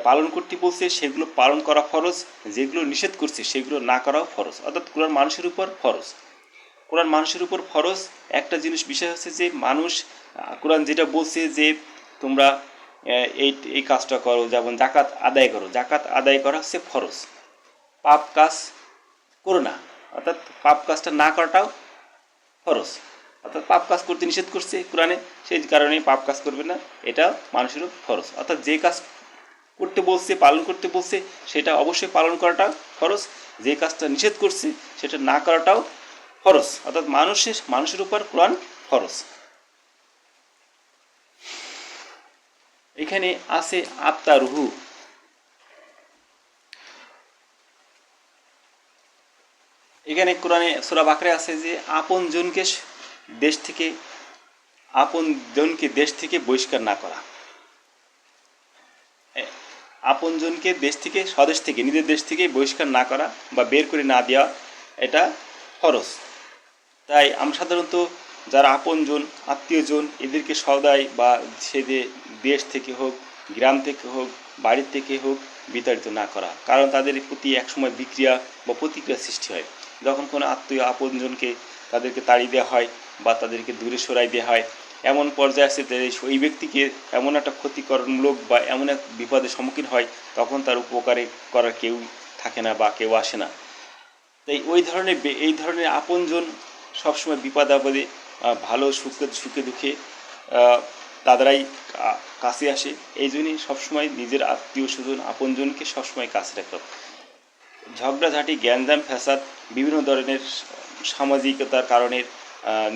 পালন করতে বলছে সেগুলো পালন করা ফরজ, যেগুলো নিষেধ করছে সেগুলো না করাও ফরজ। অর্থাৎ কোরআন মানুষের উপর ফরজ। একটা বিষয় হচ্ছে যে মানুষ, কোরআন যেটা বলছে যে তোমরা এই কাজটা করো, যেমন জাকাত আদায় করা হচ্ছে ফরজ। পাপ কাজ করো না, অর্থাৎ পাপ কাজটা না করাটাও ফরজ। অর্থাৎ পাপ কাজ করতে নিষেধ করছে কোরআনে, সেই কারণে পাপ কাজ করবে না, এটা মানুষেরও ফরজ। অর্থাৎ যে কাজ করতে বলছে, পালন করতে বলছে, সেটা অবশ্যই পালন করাটা ফরজ। যে কাজটা নিষেধ করছে সেটা না করাটাও ফরজ। অর্থাৎ মানুষের উপর কোরআন ফরজ। এখানে আছে আত্মা রুহু। এখানে কোরআনে সূরা বাকরায় আছে যে আপনজনকে দেশ থেকে বহিষ্কার না করা। আপনজনকে দেশ থেকে, স্বদেশ থেকে, নিজের দেশ থেকে বহিষ্কার না করা বা বের করে না দেওয়া, এটা ফরজ। তাই আমরা সাধারণত যারা আপনজন, আত্মীয়জন, এদেরকে সদাই বা সে দেশ থেকে হোক, গ্রাম থেকে হোক, বাড়ির থেকে হোক বিতাড়িত না করা। কারণ তাদের প্রতি একসময় বিক্রিয়া বা প্রতিক্রিয়া সৃষ্টি হয়। যখন কোনো আত্মীয় আপনজনকে তাদেরকে তাড়িয়ে দেওয়া হয় বা তাদেরকে দূরে সরাই দেওয়া হয়, এমন পর্যায়ে আসে যে ওই ব্যক্তিকে এমন একটা ক্ষতিকরমূলক বা এমন এক বিপদের সম্মুখীন হয়, তখন তার উপকারে করার কেউ থাকে না বা কেউ আসে না। তাই এই ধরনের আপনজন সবসময় বিপদ আপদে, ভালো সুখে দুঃখে তাদেরাই কাছে আসে। এই জন্যই সবসময় নিজের আত্মীয় স্বজন আপনজনকে সবসময় কাছে রাখতে হবে। ঝগড়াঝাঁটি, গ্যাঞ্জাম, ফ্যাসাদ বিভিন্ন ধরনের সামাজিকতার কারণে,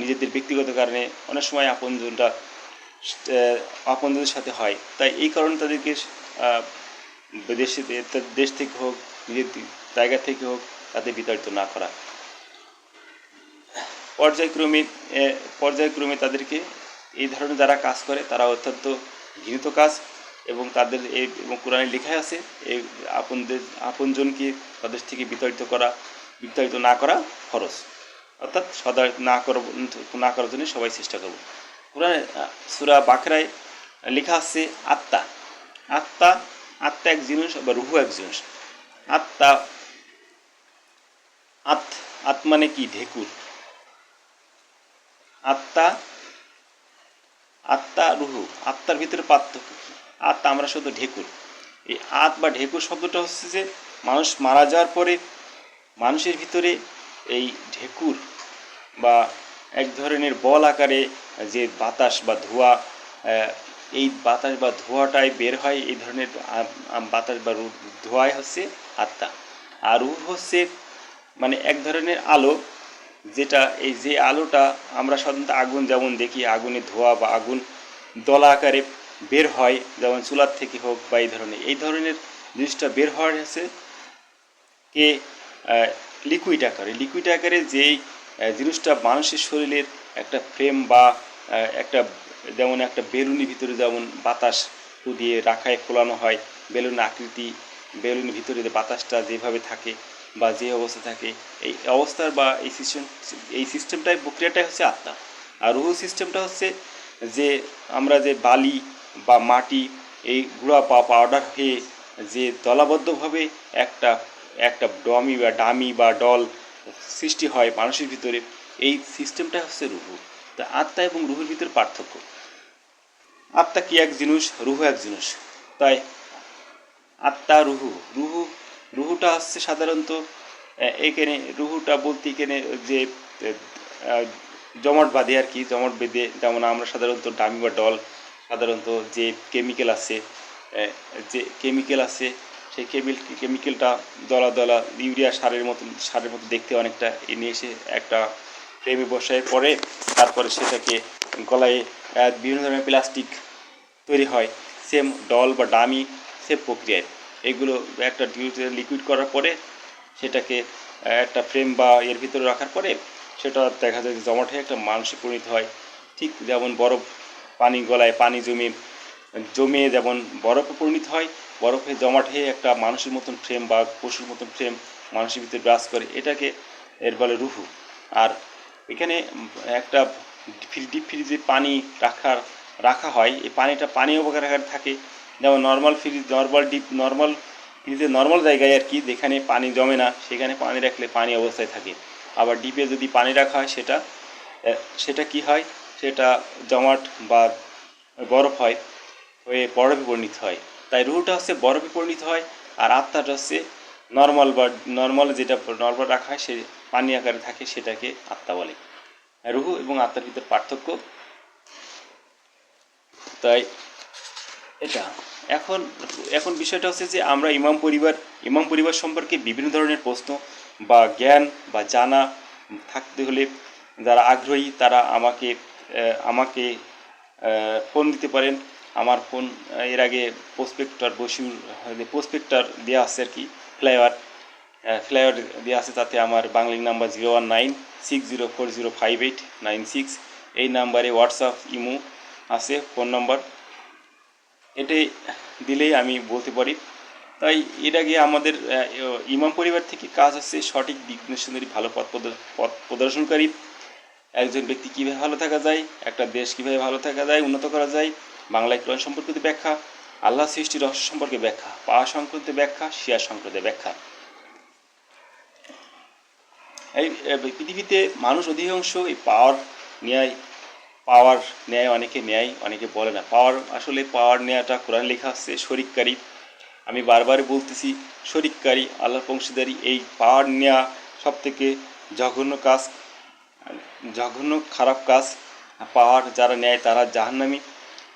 নিজেদের ব্যক্তিগত কারণে অনেক সময় আপনজনদের সাথে হয়। তাই এই কারণে তাদেরকে দেশ থেকে হোক, নিজের জায়গা থেকে হোক, তাদের বিতাড়িত না করা। পর্যায়ক্রমে তাদেরকে এই ধরনের যারা কাজ করে তারা অত্যন্ত ঘৃণিত কাজ, এবং তাদের এবং কোরআনে লেখা আছে এই আপনজনকে তাদের থেকে বিতাড়িত না করা ফরজ, অর্থাৎ সদা না করার জন্য সবাই চেষ্টা করব। কোরআনে সূরা বাকরায় লেখা আছে আত্মা আত্মা আত্মা এক জিনিস বা রুহু এক জিনিস। আত্মা আত মানে কি? ঢেকুর। আত্মা রুহু, আত্মার ভিতরে পার্থক্য কি? আত্মা আমরা শুধু ঢেকুর। এই বা ঢেকুর শব্দটা হচ্ছে যে মানুষ মারা যাওয়ার পরে মানুষের ভিতরে এই ঢেকুর বা এক ধরনের বল আকারে যে বাতাস বা ধোঁয়া, এই বাতাস বা ধোঁয়াটাই বের হয়, এই ধরনের বাতাস বা ধোঁয়াই হচ্ছে আত্মা। আর রুহ হচ্ছে মানে এক ধরনের আলো, যে আলোটা আমরা সাধারণত আগুন যেমন দেখি, আগুনের ধোঁয়া বা আগুন দলা আকারে বের হয়, যেমন চুলার থেকে হোক বা এই ধরনের জিনিসটা বের হওয়ার হচ্ছে কে লিকুইড আকারে যেই জিনিসটা মানুষের শরীরের একটা ফ্রেম বা একটা, যেমন একটা বেলুনের ভিতরে যেমন বাতাস দিয়ে রাখায় ফোলানো হয়, বেলুনের ভিতরে যে বাতাসটা যেভাবে থাকে বা যে অবস্থা থাকে, এই অবস্থার বা এই সিস্টেমটাই, প্রক্রিয়াটাই হচ্ছে আত্মা। আর রুহু সিস্টেমটা হচ্ছে যে আমরা যে বালি বা মাটি এই গুঁড়া পাউডার হয়ে যে দলাবদ্ধভাবে একটা একটা ডামি বা ডল সৃষ্টি হয় মানুষের ভিতরে, এই সিস্টেমটা হচ্ছে রুহু। তা আত্মা এবং রুহুর ভিতরে পার্থক্য। আত্মা কি এক জিনিস, রুহু এক জিনিস। তাই আত্মা রুহুটা হচ্ছে সাধারণত এখানে রুহুটা বলতে এখানে যে জমাট বাঁধে আর কি, জমাট বেঁধে, যেমন আমরা সাধারণত ডামি বা ডল সাধারণত যে কেমিক্যাল আছে সেই কেমিক্যালটা দলা ইউরিয়া সারের মতো দেখতে অনেকটা, নিয়ে এসে একটা ফ্রেমে বসায় পরে তারপরে সেটাকে গলায় বিভিন্ন ধরনের প্লাস্টিক তৈরি হয়। সেম ডল বা ডামি সেম প্রক্রিয়ায় এগুলো একটা লিকুইড করার পরে সেটাকে একটা ফ্রেম বা এর ভিতরে রাখার পরে সেটা দেখা যায় জমাট হয়ে একটা মানুষে পরিণত হয়। ঠিক যেমন বরফ গলায় পানি জমে যেমন বরফে পরিণত হয়, বরফে জমাট হয়ে একটা মানুষের মতন ফ্রেম বা পশুর মতন ফ্রেম মানুষের ভিতরে বিরাজ করে, এটাকে এর বলে রুহু। আর এখানে একটা ডিপ ফ্রিজে পানি রাখা হয়, এই পানি আকারে থাকে, যেমন নর্মাল ফ্রিজে নর্মাল জায়গায় আর কি, যেখানে পানি জমে না সেখানে পানি রাখলে পানি অবস্থায় থাকে। আবার ডিপে যদি পানি রাখা হয় সেটা কি হয়, সেটা জমাট বা বরফ হয়ে বরফে পরিণত হয়। তাই রুহুটা হচ্ছে বরফে পরিণত হয়, আর আত্মাটা হচ্ছে নর্মাল যেটা নর্মাল রাখা হয় সে পানি আকারে থাকে, সেটাকে আত্মা বলে। রুহু এবং আত্মার ভিতরে পার্থক্য। তাই এটা এখন বিষয়টা হচ্ছে যে আমরা ইমাম পরিবার সম্পর্কে বিভিন্ন ধরনের প্রশ্ন বা জ্ঞান বা জানা থাকতে হলে যারা আগ্রহী তারা আমাকে ফোন দিতে পারেন। আমার ফোন এর আগে প্রসপেক্টর দেওয়া আছে আর কি, ফ্লাইওভার, ফ্লায়ার দেওয়া আছে, তাতে আমার বাংলিং নাম্বার 01960405896, এই নাম্বারে হোয়াটসঅ্যাপ ইমো আছে, ফোন নাম্বার, এটাই দিলেই আমি বলতে পারি। তাই এর আগে আমাদের ইমাম পরিবার থেকে কাজ হচ্ছে সঠিক দিক নির্দেশনারী, ভালো পথ প্রদর্শনকারী, একজন ব্যক্তি কীভাবে ভালো থাকা যায়, একটা দেশ কীভাবে ভালো থাকা যায়, উন্নত করা যায়, বাংলায় কোরআন সম্পর্কিত ব্যাখ্যা, আল্লাহ সৃষ্টির রহস্য সম্পর্কে ব্যাখ্যা, পাওয়া সংক্রান্ত ব্যাখ্যা, শিয়া সংক্রান্ত ব্যাখ্যা। এই পৃথিবীতে মানুষ অধিকাংশ এই পাওয়ার নেয়, অনেকে নেয়, অনেকে বলে না। পাওয়ার নেওয়াটা কোরআন লেখা হচ্ছে শরিককারী। আমি বারবার বলতেছি, শরিককারী, আল্লাহর অংশীদারি, এই পাওয়ার নেওয়া সব থেকে জঘন্য কাজ, জঘন্য খারাপ কাজ। পাওয়ার যারা নেয় তারা জাহান্নামী,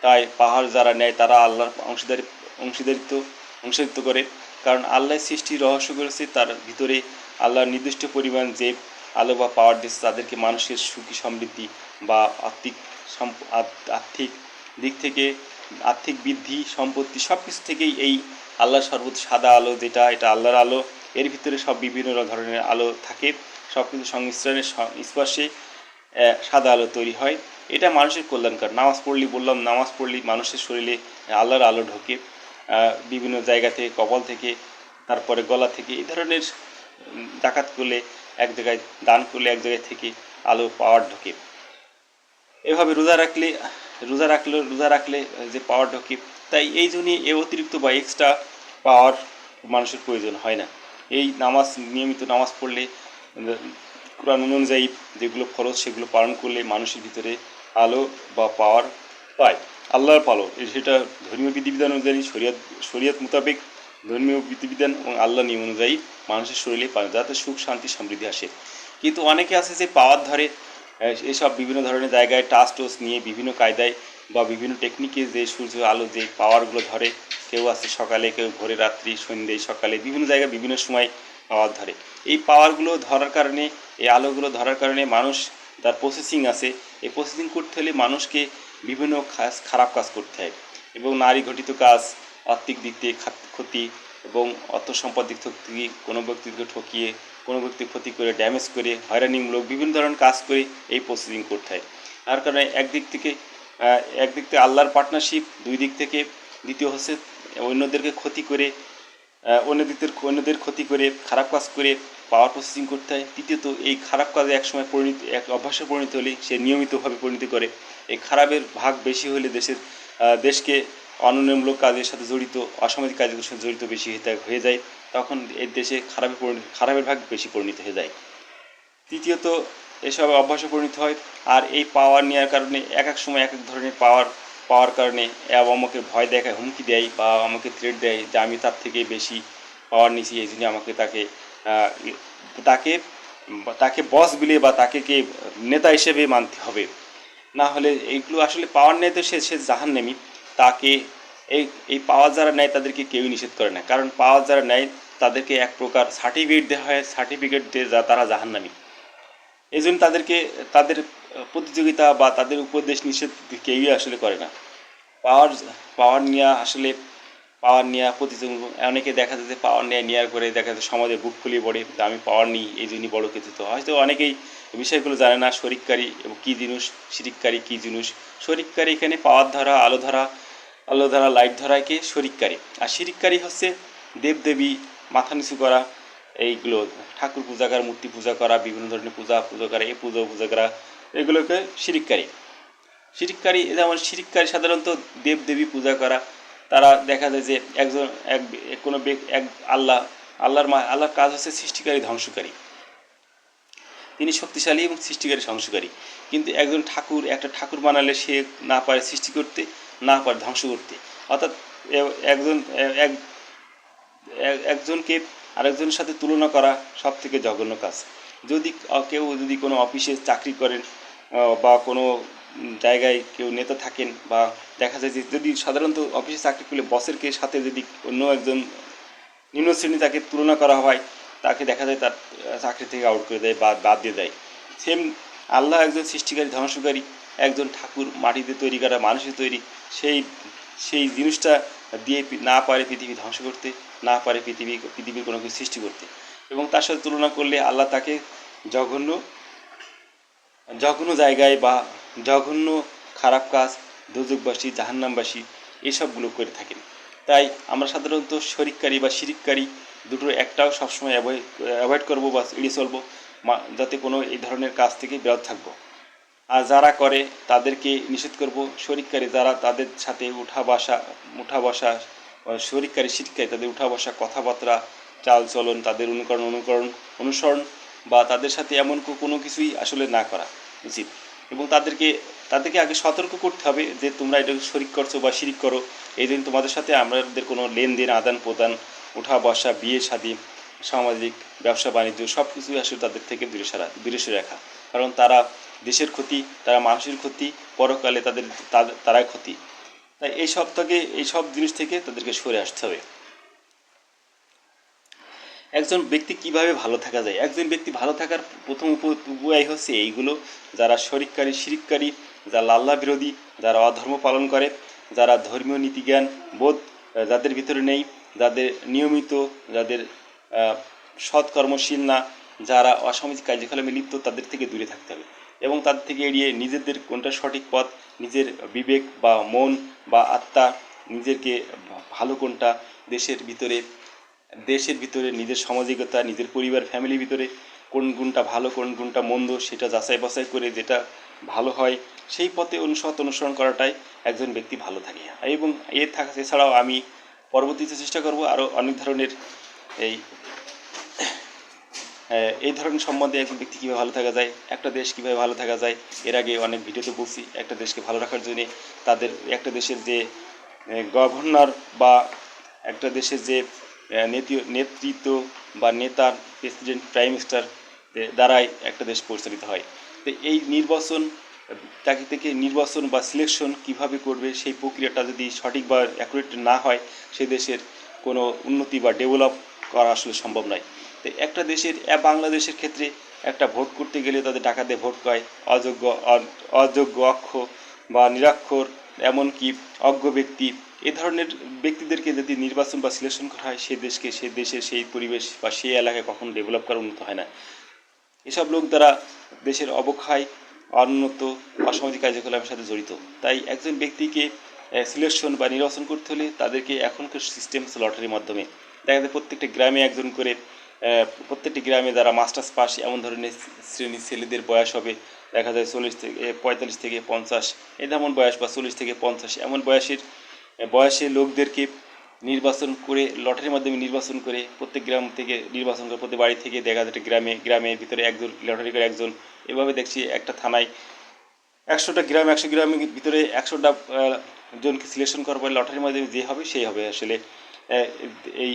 তাই পাহাড় যারা নেয় তারা আল্লাহর অংশীদারিত্ব করে। কারণ আল্লাহ সৃষ্টির রহস্য করেছে, তার ভিতরে আল্লাহর নির্দিষ্ট পরিমাণ যে আলো বা পাওয়ার দিচ্ছে, তাদেরকে মানুষের সুখী সমৃদ্ধি বা আর্থিক দিক থেকে আর্থিক বৃদ্ধি, সম্পত্তি, সব কিছু থেকেই এই আল্লাহর সর্বোচ্চ সাদা আলো, যেটা এটা আল্লাহর আলো, এর ভিতরে সব বিভিন্ন ধরনের আলো থাকে, সব কিছু সংমিশ্রণের স্পর্শে সাদা আলো তৈরি হয়। এটা মানুষের কল্যাণকর। নামাজ পড়লেই মানুষের শরীরে আল্লাহর আলো ঢোকে, বিভিন্ন জায়গা থেকে, কপাল থেকে, তারপরে গলা থেকে। এই ধরনের ডাকাত করলে এক জায়গায়, দান করলে এক জায়গায় থেকে আলো পাওয়ার ঢোকে। এভাবে রোজা রাখলে যে পাওয়ার ঢোকে। তাই এই জন্যই অতিরিক্ত বা এক্সট্রা পাওয়ার মানুষের প্রয়োজন হয় না। এই নিয়মিত নামাজ পড়লে, কোরআন অনুযায়ী যেগুলো ফরজ সেগুলো পালন করলে মানুষের ভিতরে আলো বা পাওয়ার পায়। আল্লাহর পালো, সেটা ধর্মীয় বিধিবিধান অনুযায়ী, শরিয়ত মোতাবেক ধর্মীয় বিধিবিধান এবং আল্লাহ নিয়ম অনুযায়ী মানুষের শরীরে পায়, যাতে সুখ, শান্তি, সমৃদ্ধি আসে। কিন্তু অনেকে আছে যে পাওয়ার ধরে, এসব বিভিন্ন ধরনের জায়গায় টাচ নিয়ে বিভিন্ন কায়দায় বা বিভিন্ন টেকনিকে যে সূর্য আলো যে পাওয়ারগুলো ধরে, কেউ আছে সকালে, কেউ ভোরে, রাত্রি, সন্ধ্যে, সকালে, বিভিন্ন জায়গায় বিভিন্ন সময় পাওয়ার ধরে। এই পাওয়ারগুলো ধরার কারণে, এই আলোগুলো ধরার কারণে মানুষ, তার প্রসেসিং আছে, এই প্রসেসিং করতে হলে মানুষকে বিভিন্ন খারাপ কাজ করতে হয়, এবং নারী ঘটিত কাজ, আর্থিক দিক থেকে ক্ষতি, এবং অর্থ সম্পদ দিক থেকে কোনো ব্যক্তিকে ঠকিয়ে, কোনো ব্যক্তি ক্ষতি করে, ড্যামেজ করে, হয়রানিমূলক বিভিন্ন ধরনের কাজ করে এই প্রসেসিং করতে হয়। তার কারণে একদিক থেকে আল্লাহর পার্টনারশিপ, দুই দিক থেকে দ্বিতীয় হচ্ছে অন্যদেরকে ক্ষতি করে, অন্যদের ক্ষতি করে, খারাপ কাজ করে পাওয়ার প্রসেসিং করতে হয়। তৃতীয়ত এই খারাপ কাজে একসময় এক অভ্যাসে পরিণত হলে সে নিয়মিতভাবে পরিণতি করে। এই খারাপের ভাগ বেশি হলে দেশকে অনুন্নয়নমূলক কাজের সাথে জড়িত, অসামাজিক কাজের সাথে জড়িত বেশি হয়ে যায়, তখন এই দেশে খারাপের ভাগ বেশি পরিণত হয়ে যায়। তৃতীয়ত এসব অভ্যাসে পরিণত হয়। আর এই পাওয়ার নেওয়ার কারণে এক এক সময় এক এক ধরনের পাওয়ার কারণে আমাকে ভয় দেখায়, হুমকি দেয়, বা আমাকে থ্রেট দেয় যে আমি তার থেকে বেশি পাওয়ার নিয়েছি, এই জন্য আমাকে তাকে বস বিলে বা তাকে নেতা হিসেবে মানতে হবে। না হলে এইগুলো আসলে পাওয়ার নেয় তো সে জাহান্নামী। তাকে এই পাওয়ার যারা নেয় তাদেরকে কেউই নিষেধ করে না, কারণ পাওয়ার যারা নেয় তাদেরকে এক প্রকার সার্টিফিকেট দেওয়া হয়, সার্টিফিকেট দিয়ে তারা জাহান্নামী। এই জন্য তাদের প্রতিযোগিতা বা তাদের উপদেশ নিষেধ কেউই আসলে করে না। পাওয়ার নেওয়া প্রতিযোগিতা, অনেকে দেখা যায় যে পাওয়ার নেওয়ার পরে দেখা যায় সমাজে বুক ফুলিয়ে পড়ে, আমি পাওয়ার নিই এই জন্যই বড় কিছু। তো হয়তো অনেকেই বিষয়গুলো জানে না, শরিককারী এবং কী জিনিস, শিরিককারী কী জিনিস। শরিককারী এখানে পাওয়ার ধরা, আলো ধরা, লাইট ধরাকে শরিককারী। আর শিরিককারী হচ্ছে দেবদেবী মাথা নিচু করা, এইগুলো ঠাকুর পূজা করা, মূর্তি পূজা করা, বিভিন্ন ধরনের পূজা করা, এই পূজা করা, এগুলোকে শিরিককারী। যেমন শিরিককারী সাধারণত দেবদেবী পূজা করা, তারা দেখা যায় যে আল্লাহর কাজ হচ্ছে সৃষ্টিকারী, ধ্বংসকারী। তিনি শক্তিশালী এবং সৃষ্টিকারী, ধ্বংসকারী। কিন্তু একটা ঠাকুর বানালে সে না পারে সৃষ্টি করতে, না পারে ধ্বংস করতে। অর্থাৎ একজনকে আরেকজনের সাথে তুলনা করা সব থেকে জঘন্য কাজ। কেউ যদি কোনো অফিসে চাকরি করেন বা কোনো জায়গায় কেউ নেতা থাকেন, বা দেখা যায় যে যদি সাধারণত অফিসে চাকরি করলে বসের সাথে যদি অন্য একজন নিম্ন শ্রেণী তাকে তুলনা করা হয়, তাকে দেখা যায় তার চাকরি থেকে আউট করে দেয় বা বাদ দিয়ে দেয়। সেম আল্লাহ একজন সৃষ্টিকারী, ধ্বংসকারী, একজন ঠাকুর মাটিতে তৈরি করা, মানুষের তৈরি, সেই জিনিসটা দিয়ে না পারে পৃথিবী ধ্বংস করতে, না পারে পৃথিবীর কোনো কিছু সৃষ্টি করতে। এবং তার সাথে তুলনা করলে আল্লাহ তাকে জঘন্য জঘন্য জায়গায় বা জঘন্য খারাপ কাজ, দোজখবাসী, জাহান্নামবাসী এসবগুলো করে থাকেন। তাই আমরা সাধারণত শরিককারী বা শিরিককারী দুটোর একটাও সবসময় অ্যাভয়েড করবো বা এড়িয়ে চলবো, যাতে কোনো এই ধরনের কাজ থেকে বিরত থাকবো। আর যারা করে তাদেরকে নিষেধ করব। শরিককারী যারা, তাদের সাথে উঠা বসা শরিককারী শিরকারী তাদের উঠা বসা, কথাবার্তা, চাল চলন, তাদের অনুসরণ বা তাদের সাথে এমন কোনো কিছুই আসলে না করা উচিত। এবং তাদেরকে আগে সতর্ক করতে হবে যে তোমরা এটা শরিক করছো বা শিরিক করো, এই দিন তোমাদের সাথে আমাদের কোনো লেনদেন, আদান প্রদান, উঠা বসা, বিয়ে শাদী, সামাজিক ব্যবসা বাণিজ্য সব কিছুই আসলে তাদের থেকে দূরে সরে রাখা। কারণ তারা দেশের ক্ষতি, তারা মানুষের ক্ষতি, পরকালে তারাই ক্ষতি। তাই এইসব জিনিস থেকে তাদেরকে সরে আসতে হবে। একজন ব্যক্তি কিভাবে ভালো থাকা যায়? একজন ব্যক্তি ভালো থাকার প্রথম উপায় হচ্ছে এইগুলো: যারা শরিককারী, শিরিককারী, যারা আল্লাহ বিরোধী, যারা অধর্ম পালন করে, যারা ধর্মীয় নীতিজ্ঞান বোধ যাদের ভিতরে নেই, যাদের নিয়মিত, যাদের সৎকর্মশীল না, যারা অসামাজিক কার্যকলাপে লিপ্ত, তাদের থেকে দূরে থাকতে হবে। এবং তাদের থেকে এড়িয়ে নিজেদের কোনটা সঠিক পথ, নিজের বিবেক বা মন বা আত্মা, নিজেকে ভালো কোনটা, দেশের ভিতরে নিজের সামাজিকতা, নিজের পরিবার, ফ্যামিলির ভিতরে কোন গুণটা ভালো, কোন গুণটা মন্দ, সেটা যাচাই বাছাই করে যেটা ভালো হয় সেই পথে অনুসরণ করাটাই একজন ব্যক্তি ভালো থাকে। এবং এছাড়াও আমি পরবর্তীতে চেষ্টা করব আরও অনেক ধরনের এই ধরনের সম্বন্ধে একজন ব্যক্তি কীভাবে ভালো থাকা যায়, একটা দেশ কীভাবে ভালো থাকা যায়। এর আগে অনেক ভিডিওতে বলছি একটা দেশকে ভালো রাখার জন্যে একটা দেশের যে গভর্নর বা একটা দেশের যে নেতৃত্ব বা নেতার, প্রেসিডেন্ট, প্রাইম মিনিস্টার দ্বারাই একটা দেশ পরিচালিত হয়। তো এই নির্বাচন বা সিলেকশন কিভাবে করবে, সেই প্রক্রিয়াটা যদি সঠিক বা অ্যাকুরেট না হয়, সেই দেশের কোনো উন্নতি বা ডেভেলপ করা আসলে সম্ভব নয়। তো একটা দেশের, বাংলাদেশের ক্ষেত্রে একটা ভোট করতে গেলে তাদের ডাকাতে ভোট পায় অযোগ্য, অক্ষ বা নিরক্ষর, এমনকি অজ্ঞ ব্যক্তি, এ ধরনের ব্যক্তিদেরকে যদি নির্বাচন বা সিলেকশন করা হয়, সেই দেশের সেই পরিবেশ বা সেই এলাকায় কখনো ডেভেলপ করা উন্নত হয় না। এসব লোক দ্বারা দেশের অবক্ষয়, অনুন্নত, অসামাজিক কার্যকলাপের সাথে জড়িত। তাই একজন ব্যক্তিকে সিলেকশন বা নির্বাচন করতে হলে তাদেরকে এখনকার সিস্টেম লটারির মাধ্যমে দেখা যায় প্রত্যেকটি গ্রামে একজন করে, প্রত্যেকটি গ্রামে যারা মাস্টার্স পাস এমন ধরনের শ্রেণীর ছেলেদের বয়স হবে দেখা যায় 45 থেকে 50 এমন বয়স, বা 40 থেকে 50 এমন বয়সের লোকদেরকে নির্বাচন করে, লটারির মাধ্যমে নির্বাচন করে, প্রত্যেক গ্রাম থেকে নির্বাচন করে, প্রত্যেক বাড়ি থেকে দেখা যায় গ্রামের ভিতরে একজন, লটারি করে একজন। এভাবে দেখছি একটা থানায় 100 গ্রামের ভিতরে 100টা জনকে সিলেকশন করার পরে লটারির মাধ্যমে যে হবে সেই হবে আসলে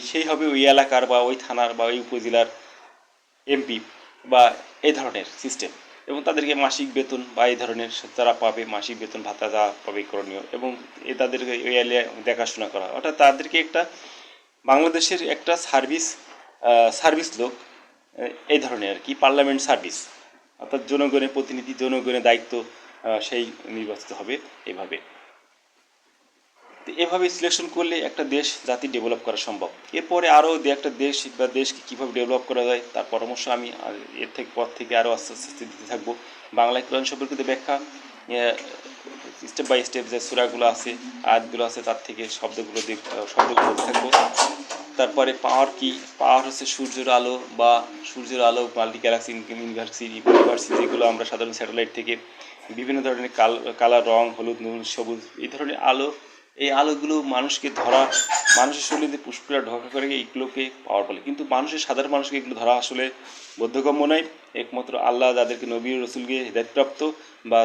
সেই হবে ওই এলাকার বা ওই থানার বা ওই উপজেলার এমপি বা এই ধরনের সিস্টেম। এবং তাদেরকে মাসিক বেতন বা এই ধরনের তারা পাবে, মাসিক বেতন ভাতা যা পাবে করণীয়, এবং তাদেরকে ওই এলাকায় দেখাশোনা করা, অর্থাৎ তাদেরকে একটা বাংলাদেশের একটা সার্ভিস লোক, এই ধরনের আর কি, পার্লামেন্ট সার্ভিস, অর্থাৎ জনগণের প্রতিনিধি, জনগণের দায়িত্ব, সেই নির্বাচিত হবে এভাবে। তো এভাবে সিলেকশন করলে একটা দেশ, জাতি ডেভেলপ করা সম্ভব। এরপরে আরও একটা দেশ বা দেশকে কীভাবে ডেভেলপ করা যায় তার পরামর্শ আমি পর থেকে আরও আস্তে আস্তে দিতে থাকবো। বাংলায় কোরআন সম্পর্কিত ব্যাখ্যা, স্টেপ বাই স্টেপ যে সূরাগুলো আছে, আয়াতগুলো আছে, তার থেকে শব্দগুলো বলতে থাকবো। তারপরে পাওয়ার কি? পাওয়ার হচ্ছে সূর্যের আলো, মাল্টি গ্যালাক্সি ইউনিভার্সিটি, যেগুলো আমরা সাধারণ স্যাটেলাইট থেকে বিভিন্ন ধরনের কালার, রং, হলুদ, নীল, সবুজ, এই ধরনের আলো, এই আলোগুলো মানুষের শরীরে পুষ্পরা ঢোকা করে, এইগুলোকে পাওয়ার বলে। কিন্তু সাধারণ মানুষকে এগুলো ধরা আসলে বোধগম্য নয়। একমাত্র আল্লাহ যাদেরকে নবী রসুলকে হিদায়াতপ্রাপ্ত, বা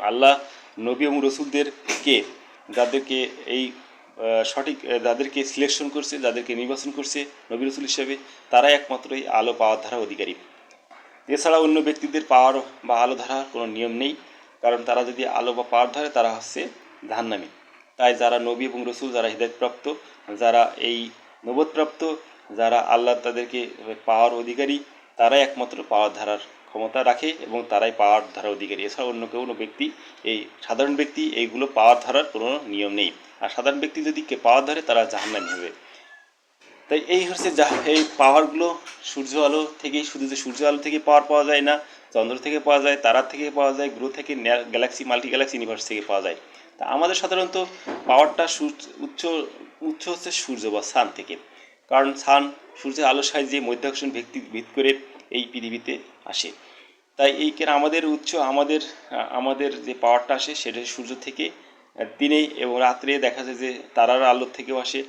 আল্লাহ নবী এবং রসুলদেরকে যাদেরকে যাদেরকে সিলেকশন করছে, যাদেরকে নির্বাচন করছে নবী রসুল হিসেবে, তারাই একমাত্র এই আলো পাওয়ার ধারা অধিকারী। এছাড়া অন্য ব্যক্তিদের পাওয়ার বা আলো ধরার কোনো নিয়ম নেই, কারণ তারা যদি আলো বা পাওয়ার ধরে তারা হচ্ছে জাহান্নামী। তাই যারা নবী এবং রসুল, যারা হিদায়াতপ্রাপ্ত, যারা এই নবুওতপ্রাপ্ত, যারা আল্লাহ তাদেরকে পাওয়ার অধিকারী, তারাই একমাত্র পাওয়ার ধারার ক্ষমতা রাখে এবং তারাই পাওয়ার ধারার অধিকারী। এছাড়া অন্য কোনো ব্যক্তি, এই সাধারণ ব্যক্তি, এইগুলো পাওয়ার ধরার কোনো নিয়ম নেই। আর সাধারণ ব্যক্তি যদি পাওয়ার ধরে তারা জাহান্নামী হবে। তাই এই হচ্ছে যা এই পাওয়ারগুলো সূর্য আলো থেকেই, শুধু যে সূর্য আলো থেকে পাওয়ার পাওয়া যায় না, চন্দ্র থেকে পাওয়া যায়, তারা থেকে পাওয়া যায়, গ্রহ থেকে, গ্যালাক্সি, মাল্টি গ্যালাক্সি ইউনিভার্স থেকে পাওয়া যায়। তা আমাদের সাধারণত পাওয়ারটা উচ্চ উচ্চ হচ্ছে সূর্য বা সান থেকে। কারণ সান সূর্যের আলোর সাহায্যে মধ্যাকর্ষণ ভিত্তি করে এই পৃথিবীতে আসে। তাই এই কেন আমাদের আমাদের যে পাওয়ারটা আসে সেটা সূর্য থেকে। দিনে এবং রাত্রে দেখা যায় যে তারার আলোর থেকেও আসে।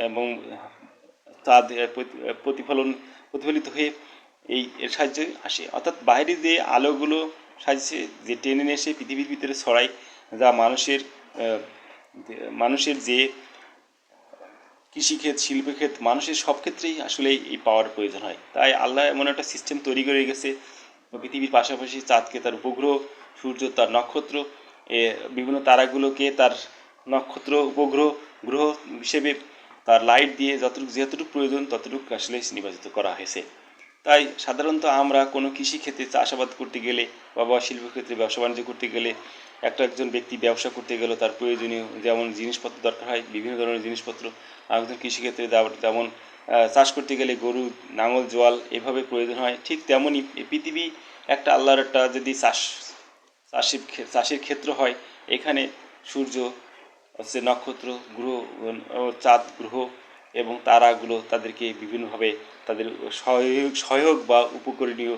এবং তাদের প্রতিফলিত হয়ে এর সাহায্যে আসে। অর্থাৎ বাইরে যে আলোগুলো সাহায্যে যে টেনে নিয়ে এসে পৃথিবীর ভিতরে ছড়ায়, যা মানুষের যে কৃষিক্ষেত, শিল্পক্ষেত, মানুষের সব ক্ষেত্রেই আসলে এই পাওয়ার প্রয়োজন হয়। তাই আল্লাহ এমন একটা সিস্টেম তৈরি করে গেছে, পৃথিবীর পাশাপাশি চাঁদকে তার উপগ্রহ, সূর্য তার নক্ষত্র, বিভিন্ন তারাগুলোকে তার নক্ষত্র, উপগ্রহ, গ্রহ হিসেবে তার লাইট দিয়ে যতটুকু প্রয়োজন ততটুকু আসলে নির্বাচিত করা হয়েছে। তাই সাধারণত আমরা কোনো কৃষিক্ষেত্রে চাষাবাদ করতে গেলে বা শিল্পক্ষেত্রে ব্যবসা বাণিজ্য করতে গেলে, একজন ব্যক্তি ব্যবসা করতে গেলে তার প্রয়োজনীয় যেমন জিনিসপত্র দরকার হয়, বিভিন্ন ধরনের জিনিসপত্র। একজন কৃষিক্ষেত্রে যেমন চাষ করতে গেলে গরু, নাঙল, জোয়াল এভাবে প্রয়োজন হয়, ঠিক তেমনই পৃথিবী একটা আল্লাহর একটা যদি চাষের ক্ষেত্র হয়, এখানে সূর্য হচ্ছে নক্ষত্র, গ্রহ, চাঁদ, গ্রহ এবং তারাগুলো তাদেরকে বিভিন্নভাবে তাদের সহায়ক বা উপকরণীয়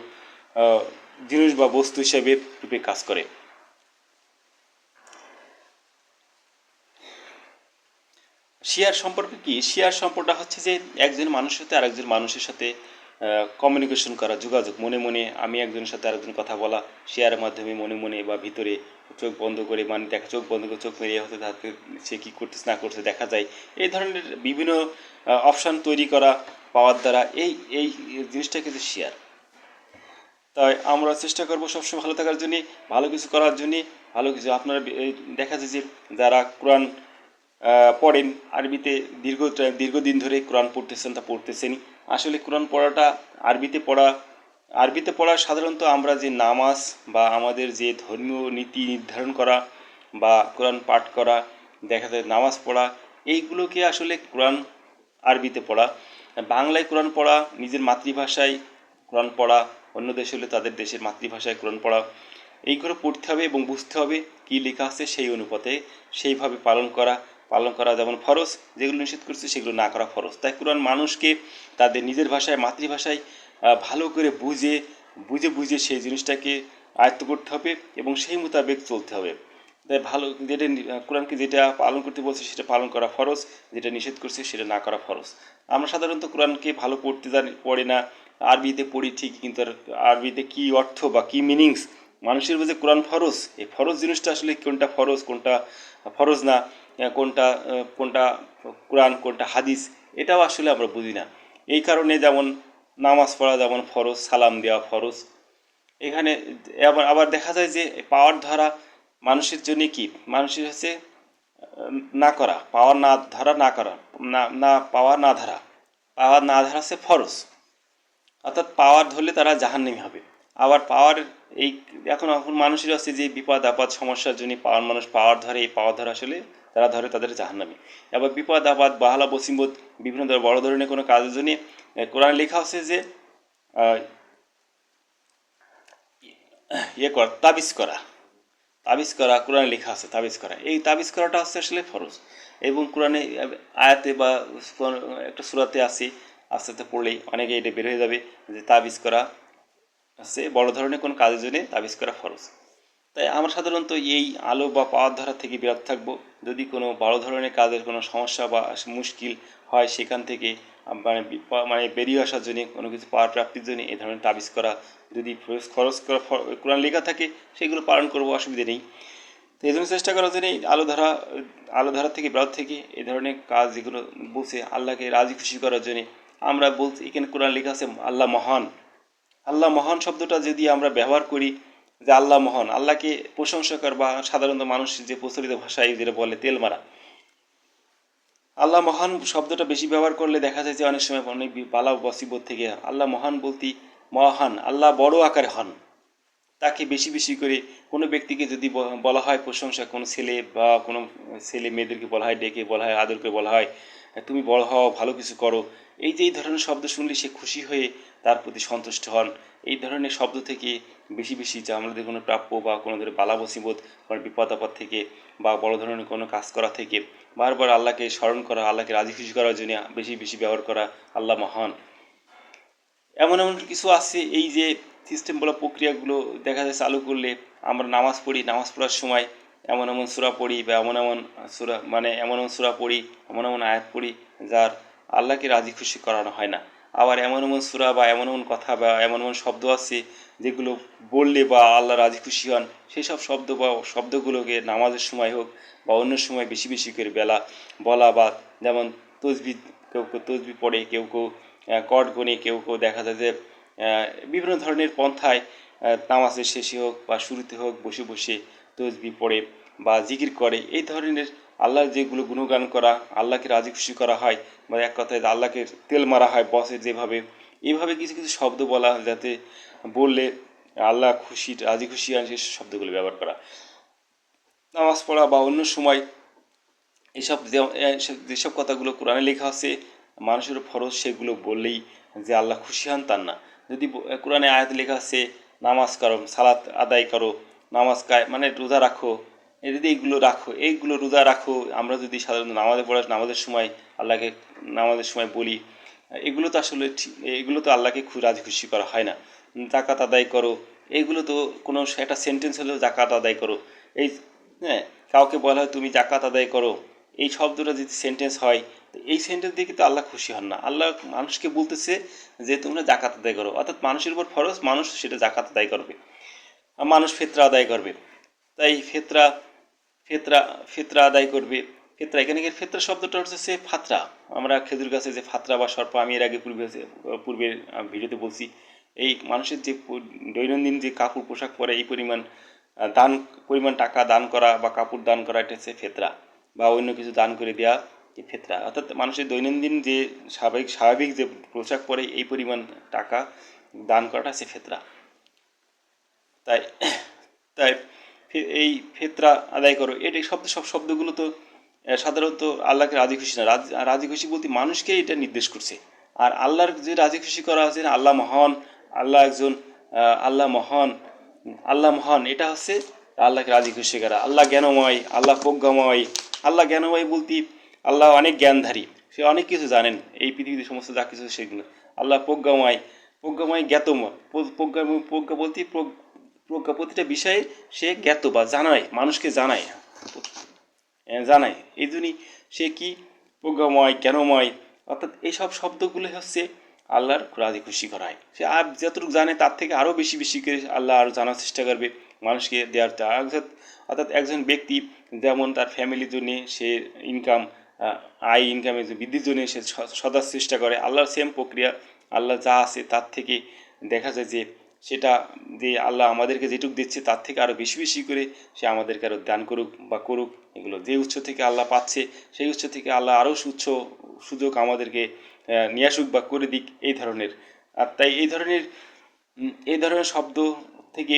জিনিস বা বস্তু হিসেবে রূপে কাজ করে। শেয়ার সম্পর্ক কি? শেয়ার সম্পর্কটা হচ্ছে যে একজন মানুষের সাথে আরেকজন মানুষের সাথে কমিউনিকেশন করা, যোগাযোগ, মনে মনে আমি একজনের সাথে আরেকজন কথা বলা, শেয়ারের মাধ্যমে মনে মনে বা ভিতরে চোখ বন্ধ করে, মানে চোখ বন্ধ করে চোখ মেরিয়ে হতে তাকে সে কী করতেছে না করছে দেখা যায়। এই ধরনের বিভিন্ন অপশান তৈরি করা পাওয়ার দ্বারা এই জিনিসটা কিন্তু শেয়ার। তাই আমরা চেষ্টা করবো সবসময় ভালো থাকার জন্যে, ভালো কিছু করার জন্যে, ভালো কিছু আপনারা দেখা যায় যে যারা কোরআন পড়েন আরবিতে, দীর্ঘদিন ধরে কোরআন পড়তেছেন, তা পড়তেছেনই। আসলে কোরআন পড়াটা, আরবিতে পড়া সাধারণত আমরা যে নামাজ বা আমাদের যে ধর্মীয় নীতি নির্ধারণ করা বা কোরআন পাঠ করা, দেখা যায় নামাজ পড়া, এইগুলোকে আসলে কোরআন আরবিতে পড়া। বাংলায় কোরআন পড়া, নিজের মাতৃভাষায় কোরআন পড়া, অন্য দেশ হলে তাদের দেশের মাতৃভাষায় কোরআন পড়া, এইগুলো পড়তে হবে এবং বুঝতে হবে কী লেখা আছে, সেই অনুপাতে সেইভাবে পালন করা যেমন ফরজ, যেগুলো নিষেধ করছে সেগুলো না করা ফরজ। তাই কোরআন মানুষকে তাদের নিজের ভাষায়, মাতৃভাষায় ভালো করে বুঝে সেই জিনিসটাকে আয়ত্ত করতে হবে এবং সেই মোতাবেক চলতে হবে। তাই ভালো যেটা কোরআনকে যেটা পালন করতে বলছে সেটা পালন করা ফরজ, যেটা নিষেধ করছে সেটা না করা ফরজ। আমরা সাধারণত কোরআনকে ভালো পড়ি না, আরবিতে পড়ি ঠিকই, কিন্তু আরবিতে কী অর্থ বা কী মিনিংস মানুষের বুঝে কোরআন ফরজ, এই ফরজ জিনিসটা আসলে কোনটা ফরজ কোনটা ফরজ না, কোনটা কোরআন কোনটা হাদিস, এটাও আসলে আমরা বুঝি না। এই কারণে যেমন নামাজ পড়া যেমন ফরজ, সালাম দেওয়া ফরজ, এখানে আবার দেখা যায় যে পাওয়ার ধরা মানুষের জন্য কি, মানুষের হচ্ছে না করা, পাওয়ার না ধরা, না করা, পাওয়ার না ধরা হচ্ছে ফরজ। অর্থাৎ পাওয়ার ধরলে তারা জাহান্নামী হবে। আবার পাওয়ার এই এখন মানুষের আছে যে বিপদ আপদ সমস্যার জন্য মানুষ পাওয়ার ধরে, এই পাওয়ার ধরে আসলে তারা ধরে তাদের জাহান্নামী। আবার বিপদ আপদ বাহালা বসিমত বিভিন্ন বড় ধরনের কোনো কাজের জন্য কোরআন লেখা হচ্ছে যে তাবিজ করা কোরআনে লেখা আছে, তাবিজ করা, এই তাবিজ করাটা হচ্ছে আসলে ফরজ। এবং কোরআনে আয়াতে বা একটা সূরাতে আছে, আস্তে আস্তে পড়লেই অনেকে এটা বের হয়ে যাবে যে তাবিজ করা হচ্ছে বড় ধরনের কোনো কাজের জন্য তাবিজ করা ফরজ। তাই আমরা সাধারণত এই আলো বা পাওয়ার ধারা থেকে বিরত থাকবো। যদি কোনো বড় ধরনের কাজের কোনো সমস্যা বা মুশকিল হয়, সেখান থেকে মানে বেরিয়ে আসার জন্য, কোনো কিছু পাওয়ার প্রাপ্তির জন্য এই ধরনের তাবিজ করা, যদি খরচ করা কোরআন লেখা থাকে সেগুলো পালন করবো, অসুবিধে নেই। তো এই জন্য চেষ্টা করার জন্য আলো ধারা থেকে বিরত থেকে এই ধরনের কাজ যেগুলো বলছে আল্লাহকে রাজি খুশি করার জন্যে, আমরা বলছি এখানে কোরআন লেখা আছে আল্লাহ মহান। আল্লাহ মহান শব্দটা যদি আমরা ব্যবহার করি যে আল্লাহ মহান, আল্লাহকে প্রশংসা কর, বা সাধারণত মানুষ যে প্রচলিত ভাষায় যেটা বলে তেল মারা, আল্লাহ মহান শব্দটা বেশি ব্যবহার করলে দেখা যায় যে অনেক সময় অনেক বালা বসিবত থেকে আল্লাহ মহান বলতে, মহান আল্লাহ বড় আকারে হন, তাকে বেশি বেশি করে কোনো ব্যক্তিকে যদি বলা হয় প্রশংসা, কোনো ছেলে বা কোনো ছেলে মেয়েদেরকে বলা হয়, ডেকে বলা হয়, আদর করে বলা হয় তুমি বড় হও, ভালো কিছু করো। এই যে এই ধরনের শব্দ শুনলে সে খুশি হয়ে তার প্রতি সন্তুষ্ট হন। এই ধরনের শব্দ থেকে বেশি বেশি যে আমাদের কোনো প্রাপ্য বা কোনো ধরনের বালা মুসিবত, কোনো বিপদ আপদ থেকে বা বড় ধরনের কোনো কাজ করা থেকে বারবার আল্লাহকে স্মরণ করা, আল্লাহকে রাজি খুশি করার জন্য বেশি বেশি ব্যবহার করা। আল্লাহ মহান। এমন এমন কিছু আছে, এই যে সিস্টেম বলা প্রক্রিয়াগুলো দেখা যায় চালু করলে আমরা নামাজ পড়ি, নামাজ পড়ার সময় এমন এমন সূরা পড়ি বা এমন এমন সূরা মানে এমন এমন সূরা পড়ি, এমন এমন আয়াত পড়ি যার আল্লাহকে রাজি খুশি করানো হয় না। আবার এমন এমন সূরা বা এমন এমন কথা বা এমন এমন শব্দ আছে যেগুলো বললে বা আল্লাহ রাজি খুশি হন। সেই সব শব্দ বা শব্দগুলোকে নামাজের সময় হোক বা অন্য সময় বেশি বেশি করে বলা, বা যেমন তসবিহ, কেউ কেউ তসবিহ পড়ে, কেউ কেউ কট গণে, কেউ কেউ দেখা যায় যে বিভিন্ন ধরনের পন্থায় নামাজের শেষে হোক বা শুরুতে হোক বসে বসে তসবিহ পড়ে বা জিকির করে। এই ধরনের আল্লাহর যেগুলো গুণগান করা, আল্লাহকে রাজি খুশি করা হয়, বা এক কথায় আল্লাহকে তেল মারা হয় বসে যেভাবে, এইভাবে কিছু কিছু শব্দ বলা, যাতে বললে আল্লাহ খুশি রাজি খুশি হয় সেই শব্দগুলো ব্যবহার করা। নামাজ পড়া বা অন্য সময় এসব যেসব কথাগুলো কোরআনে লেখা আছে মানুষের ফরজ, সেগুলো বললেই যে আল্লাহ খুশি হন তার না। যদি কোরআনে আয়াত লেখা আছে নামাজ করো, সালাত আদায় করো, নামাজ মানে রোজা রাখো, যদি এইগুলো রাখো, এইগুলো রোজা রাখো, আমরা যদি সাধারণত নামাজের সময় আল্লাহকে নামাজের সময় বলি, এগুলো তো আসলে এগুলো তো আল্লাহকে রাজি খুশি করা হয় না। জাকাত আদায় করো, এইগুলো তো কোনো একটা সেন্টেন্স হলেও জাকাত আদায় করো, এই হ্যাঁ, কাউকে বলা হয় তুমি জাকাত আদায় করো, এই শব্দটা যদি সেন্টেন্স হয়, তো এই সেন্টেন্স দিয়ে কিন্তু আল্লাহ খুশি হন না। আল্লাহ মানুষকে বলতেছে যে তোমরা জাকাত আদায় করো, অর্থাৎ মানুষের উপর ফরজ, মানুষ সেটা জাকাত আদায় করবে, আর মানুষ ফেতরা আদায় করবে। তাই ফেতরা ফেতরা ফেতরা আদায় করবে। ফেতরা, এখানে ফেতরা শব্দটা হচ্ছে সে ফাতরা। আমরা খেজুর গাছে যে ফাতরা বা সর্প, আমি এর আগে পূর্বের ভিডিওতে বলছি, এই মানুষের যে দৈনন্দিন যে কাপড় পোশাক পরে এই পরিমাণ দান, পরিমাণ টাকা দান করা বা কাপড় দান করা, এটা হচ্ছে ফেতরা, বা অন্য কিছু দান করে দেওয়া এই ফেতরা। অর্থাৎ মানুষের দৈনন্দিন যে স্বাভাবিক স্বাভাবিক যে পোশাক পরে এই পরিমাণ টাকা দান করাটা হচ্ছে ফেতরা। তাই তাই এই ফেতরা আদায় করো, এটা সব শব্দগুলো তো সাধারণত আল্লাহকে রাজি খুশি না। রাজি খুশি বলতে মানুষকে এটা নির্দেশ করছে। আর আল্লাহর যে রাজি খুশি করা আছে আল্লাহ মহান, আল্লাহ একজন, আল্লাহ মহান, আল্লাহ মহান, এটা হচ্ছে আল্লাহকে রাজি খুশি করা। আল্লাহ জ্ঞানময়, আল্লাহ প্রজ্ঞাময়। আল্লাহ জ্ঞানময় বলতে আল্লাহ অনেক জ্ঞানধারী, সে অনেক কিছু জানেন এই পৃথিবীতে সমস্ত যা কিছু সেগুলো। আল্লাহ প্রজ্ঞাময়, প্রজ্ঞাময় জ্ঞাতময়, প্রজ্ঞা বলতে প্রজ্ঞা প্রতিটা বিষয়ে সে জ্ঞাত বা জানায়, মানুষকে জানায় এই জন্যই সে কি প্রজ্ঞাময়, জ্ঞানময়। অর্থাৎ এইসব শব্দগুলো হচ্ছে আল্লাহর রাজি খুশি করায়। সে আর যতটুকু জানে তার থেকে আরও বেশি বেশি করে আল্লাহ আরও জানার চেষ্টা করবে, মানুষকে দেওয়ার। অর্থাৎ একজন ব্যক্তি যেমন তার ফ্যামিলির জন্য সে ইনকাম, ইনকামের বৃদ্ধির জন্য সে সদা চেষ্টা করে, আল্লাহর সেম প্রক্রিয়া। আল্লাহ যা আছে তার থেকে দেখা যায় যে সেটা, যে আল্লাহ আমাদেরকে যেটুকু দিচ্ছে তার থেকে আরও বেশি বেশি করে সে আমাদেরকে আরও দান করুক বা করুক। এগুলো যে উৎস থেকে আল্লাহ পাচ্ছে সেই উৎস থেকে আল্লাহ আরও সুযোগ আমাদেরকে নিয়ে আসুক বা করে দিক, এই ধরনের। আর তাই এই ধরনের শব্দ থেকে,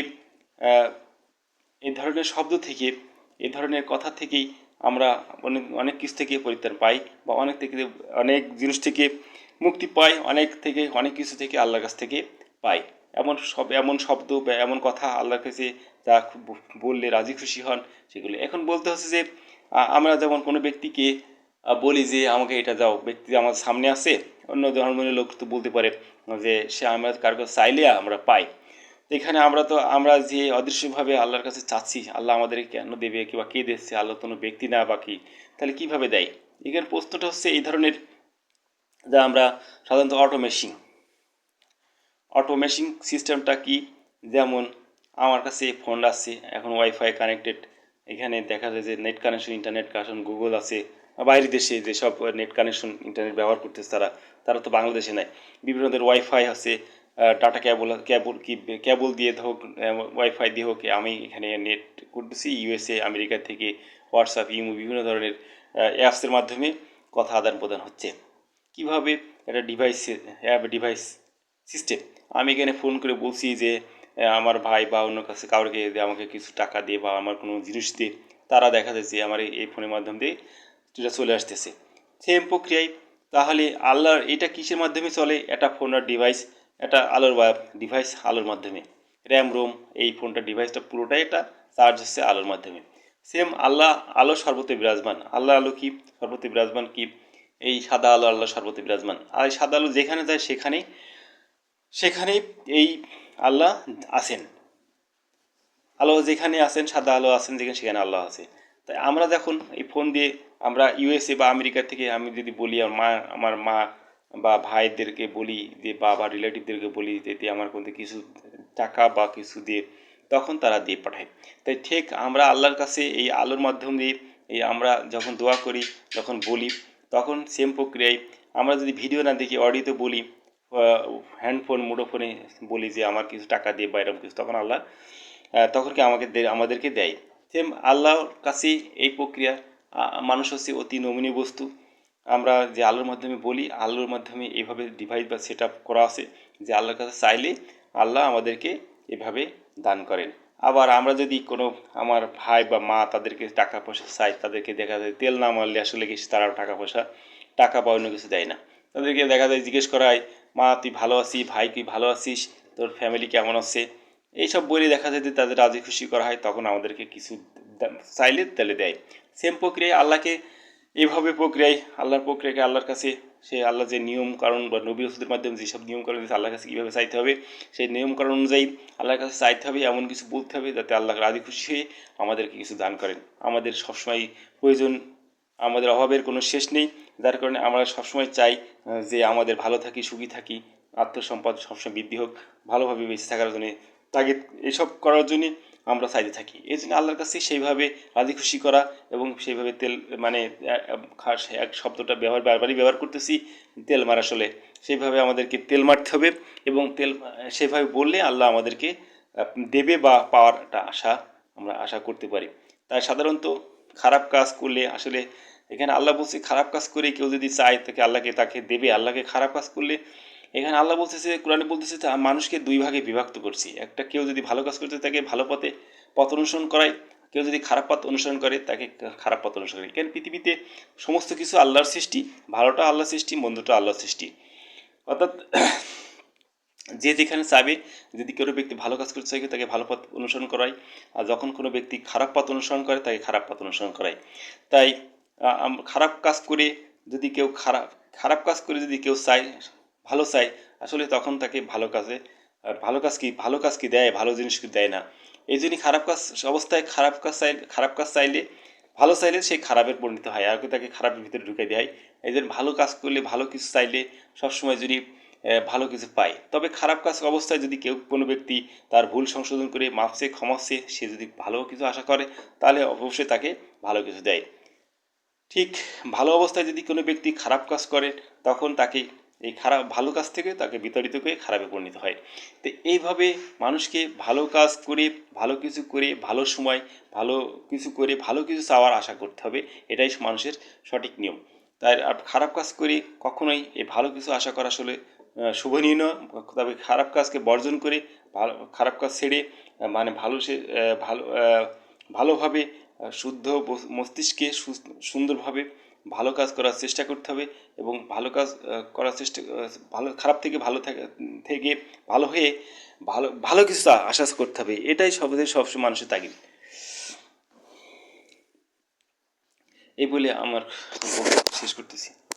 এই ধরনের শব্দ থেকে, এই ধরনের কথা থেকেই আমরা অনেক অনেক কিছু থেকে পরিত্রাণ পাই, বা অনেক জিনিস থেকে মুক্তি পাই, অনেক কিছু থেকে আল্লাহর কাছ থেকে পাই। এমন শব্দ বা এমন কথা আল্লাহর কাছে যা বললে রাজি খুশি হন সেগুলো। এখন বলতে হচ্ছে যে আমরা যেমন কোনো ব্যক্তিকে বলি যে আমাকে এটা দাও, ব্যক্তি আমার সামনে আছে, অন্য ধর্মের লোক তো বলতে পারে যে সে আমরা কার কাছে চাইলে আমরা পাই। তো এখানে আমরা যে অদৃশ্যভাবে আল্লাহর কাছে চাচ্ছি, আল্লাহ আমাদেরকে কেন দেবে কিংবা কে দিচ্ছে, আল্লাহ কোনো ব্যক্তি না বা কি, তাহলে কীভাবে দেয়? এখানে প্রশ্নটা হচ্ছে এই ধরনের, যা আমরা সাধারণত অটোমেশিং সিস্টেমটা কি? যেমন আমার কাছে ফোন আছে, এখন ওয়াইফাই কানেক্টেড, এখানে দেখা যায় যে net connection, internet connection, Google আছে। বাইরের দেশে যেসব নেট কানেকশন ইন্টারনেট ব্যবহার করতেছে তারা তো বাংলাদেশে নাই। বিভিন্ন ধরনের ওয়াইফাই আছে, ডাটা কেবল দিয়ে হোক, ওয়াইফাই দিয়ে হোক, আমি এখানে নেট করতেছি ইউএসএ, আমেরিকা থেকে হোয়াটসঅ্যাপ, ইমো, বিভিন্ন ধরনের অ্যাপসের মাধ্যমে কথা আদান প্রদান হচ্ছে। কিভাবে? একটা ডিভাইস সিস্টেম। আমি এখানে ফোন করে বলছি যে আমার ভাই বা অন্য কাছে কাউকে যে আমাকে কিছু টাকা দিয়ে বা আমার কোনো জিনিস দিয়ে, তারা দেখা যাচ্ছে আমার এই ফোনের মাধ্যম দিয়ে এটা চলে আসতেছে। সেম প্রক্রিয়ায় তাহলে আল্লাহর এটা কিসের মাধ্যমে চলে? এটা ফোনের ডিভাইস, এটা আলোর ডিভাইস, আলোর মাধ্যমে র্যাম রোম, এই ফোনটা ডিভাইসটা পুরোটাই এটা চার্জ হচ্ছে আলোর মাধ্যমে। সেম আল্লাহ আলো সর্বত্র বিরাজমান। আল্লাহ আলো কি? সর্বত্র বিরাজমান কি? এই সাদা আলো আল্লাহ সর্বত্র বিরাজমান। আর এই সাদা আলো যেখানে যায় সেখানেই সেখানেই এই আল্লাহ আছেন। আলো যেখানে আছেন, সাদা আলো আছেন যেখানে, সেখানে আল্লাহ আছে। তাই আমরা যখন এই ফোন দিয়ে আমরা ইউএসএ বা আমেরিকা থেকে আমি যদি বলি আমার মা বা ভাইদেরকে বলি যে বা রিলেটিভদেরকে বলি যে আমার কোন কিছু টাকা বা কিছু দিয়ে, তখন তারা দিয়ে পাঠায়। তাই ঠিক আমরা আল্লাহর কাছে এই আলোর মাধ্যম দিয়ে এই আমরা যখন দোয়া করি, যখন বলি, তখন সেম প্রক্রিয়ায় আমরা যদি ভিডিও না দেখি অডিওতে বলি, হ্যান্ডফোন মুঠোফোনে বলি যে আমার কিছু টাকা দিয়ে বা এরকম কিছু, তখন আল্লাহ তখন কি আমাদেরকে দেয়। সেম আল্লাহর কাছে এই প্রক্রিয়া। মানুষ হচ্ছে অতি নমনীয় বস্তু। আমরা যে আলোর মাধ্যমে বলি, আলোর মাধ্যমে এইভাবে ডিভাইস বা সেট আপ করা আছে যে আল্লাহর কাছে চাইলে আল্লাহ আমাদেরকে এভাবে দান করেন। আবার আমরা যদি কোনো আমার ভাই বা মা তাদেরকে টাকা পয়সা চাই, তাদেরকে দেখা যায় তেল না মারলে আসলে কি তারাও টাকা বা অন্য কিছু দেয় না। তাদেরকে দেখা যায় জিজ্ঞেস করা হয়, মা তুই ভালো আছিস, ভাই তুই ভালো আছিস, তোর ফ্যামিলি কেমন আছে, এইসব বলে দেখা যায় যে তাদের রাজি খুশি করা হয়, তখন আমাদেরকে কিছু চাইলে তাহলে দেয়। সেম প্রক্রিয়ায় আল্লাহকে এইভাবে আল্লাহর প্রক্রিয়াকে আল্লাহর কাছে সে আল্লাহ যে নিয়ম কারণ বা নবী রসুলের মাধ্যমে যেসব নিয়ম কারণ দিয়েছে আল্লাহর কাছে কীভাবে চাইতে হবে, সেই নিয়ম কারণ অনুযায়ী আল্লাহর কাছে চাইতে হবে, এমন কিছু বলতে হবে যাতে আল্লাহ রাজি খুশি হয়ে আমাদেরকে কিছু দান করেন। আমাদের সবসময় প্রয়োজন, আমাদের অভাবের কোনো শেষ নেই, যার কারণে আমরা সবসময় চাই যে আমাদের ভালো থাকি, সুখী থাকি, আত্মসম্পদ সবসময় বৃদ্ধি হোক, ভালোভাবে বেঁচে থাকার জন্য তাগিদ এসব করার জন্যে আমরা চাইতে থাকি। এই জন্য আল্লাহর কাছে সেইভাবে রাজি খুশি করা এবং সেইভাবে তেল মানে খাস এক শব্দটা বারবারই ব্যবহার করতেছি, তেল মারা, আসলে সেইভাবে আমাদেরকে তেল মারতে হবে এবং তেল সেভাবে বললে আল্লাহ আমাদেরকে দেবে বা পাওয়ার একটা আমরা আশা করতে পারি। তাই সাধারণত খারাপ কাজ করলে আসলে এখানে আল্লাহ বলছে খারাপ কাজ করে কেউ যদি চায় তাকে তাকে দেবে। আল্লাহকে খারাপ কাজ করলে এখানে আল্লাহ বলতেছে, কোরআনে বলতেছে মানুষকে দুই ভাগে বিভক্ত করছি। একটা, কেউ যদি ভালো কাজ করতে তাকে ভালো পথ অনুসরণ করায়, কেউ যদি খারাপ পথ অনুসরণ করে তাকে খারাপ পথ অনুসরণ করে। কারণ পৃথিবীতে সমস্ত কিছু আল্লাহর সৃষ্টি, ভালোটা আল্লাহর সৃষ্টি, মন্দটা আল্লাহর সৃষ্টি। অর্থাৎ যে যেখানে চাবে, যদি কোনো ব্যক্তি ভালো কাজ করতে চায় তাকে ভালো পথ অনুসরণ করায়, আর যখন কোনো ব্যক্তি খারাপ পথ অনুসরণ করে তাকে খারাপ পথ অনুসরণ করায়। তাই খারাপ কাজ করে যদি কেউ খারাপ কাজ করে যদি কেউ চায় ভালো চায়, আসলে তখন তাকে ভালো কাজ কি দেয়, ভালো জিনিস কি দেয় না। এই জন্যই খারাপ কাজ অবস্থায় খারাপ কাজ চাইলে, ভালো চাইলে সেই খারাপের পরিণত হয়, আর তাকে খারাপের ভিতরে ঢুকাই দেয়। এই জন্য ভালো কাজ করলে, ভালো কিছু চাইলে সবসময় যদি ভালো কিছু পায়। তবে খারাপ কাজ অবস্থায় যদি কোনো ব্যক্তি তার ভুল সংশোধন করে মাপছে ক্ষমাচ্ছে, সে যদি ভালো কিছু আশা করে তাহলে অবশ্যই তাকে ভালো কিছু দেয়। ঠিক ভালো অবস্থায় যদি কোনো ব্যক্তি খারাপ কাজ করে, তখন তাকে এই ভালো কাজ থেকে তাকে বিতাড়িত করে খারাপে পরিণত হয়। তো এইভাবে মানুষকে ভালো কাজ করে, ভালো কিছু করে, ভালো সময় ভালো কিছু করে ভালো কিছু চাওয়ার আশা করতে হবে, এটাই মানুষের সঠিক নিয়ম। তাই আর খারাপ কাজ করে কখনোই এই ভালো কিছু আশা করা আসলে শুভনীয় নয়। তবে খারাপ কাজকে বর্জন করে খারাপ কাজ ছেড়ে মানে ভালোভাবে শুদ্ধ মস্তিষ্কে সুন্দরভাবে ভালো কাজ করার চেষ্টা করতে হবে এবং ভালো কাজ করার চেষ্টা খারাপ থেকে থেকে ভালো হয়ে ভালো কিছু আশা করতে হবে। এটাই সবসময় মানুষের তাগিদ। এই বলে আমার শেষ করতেছি।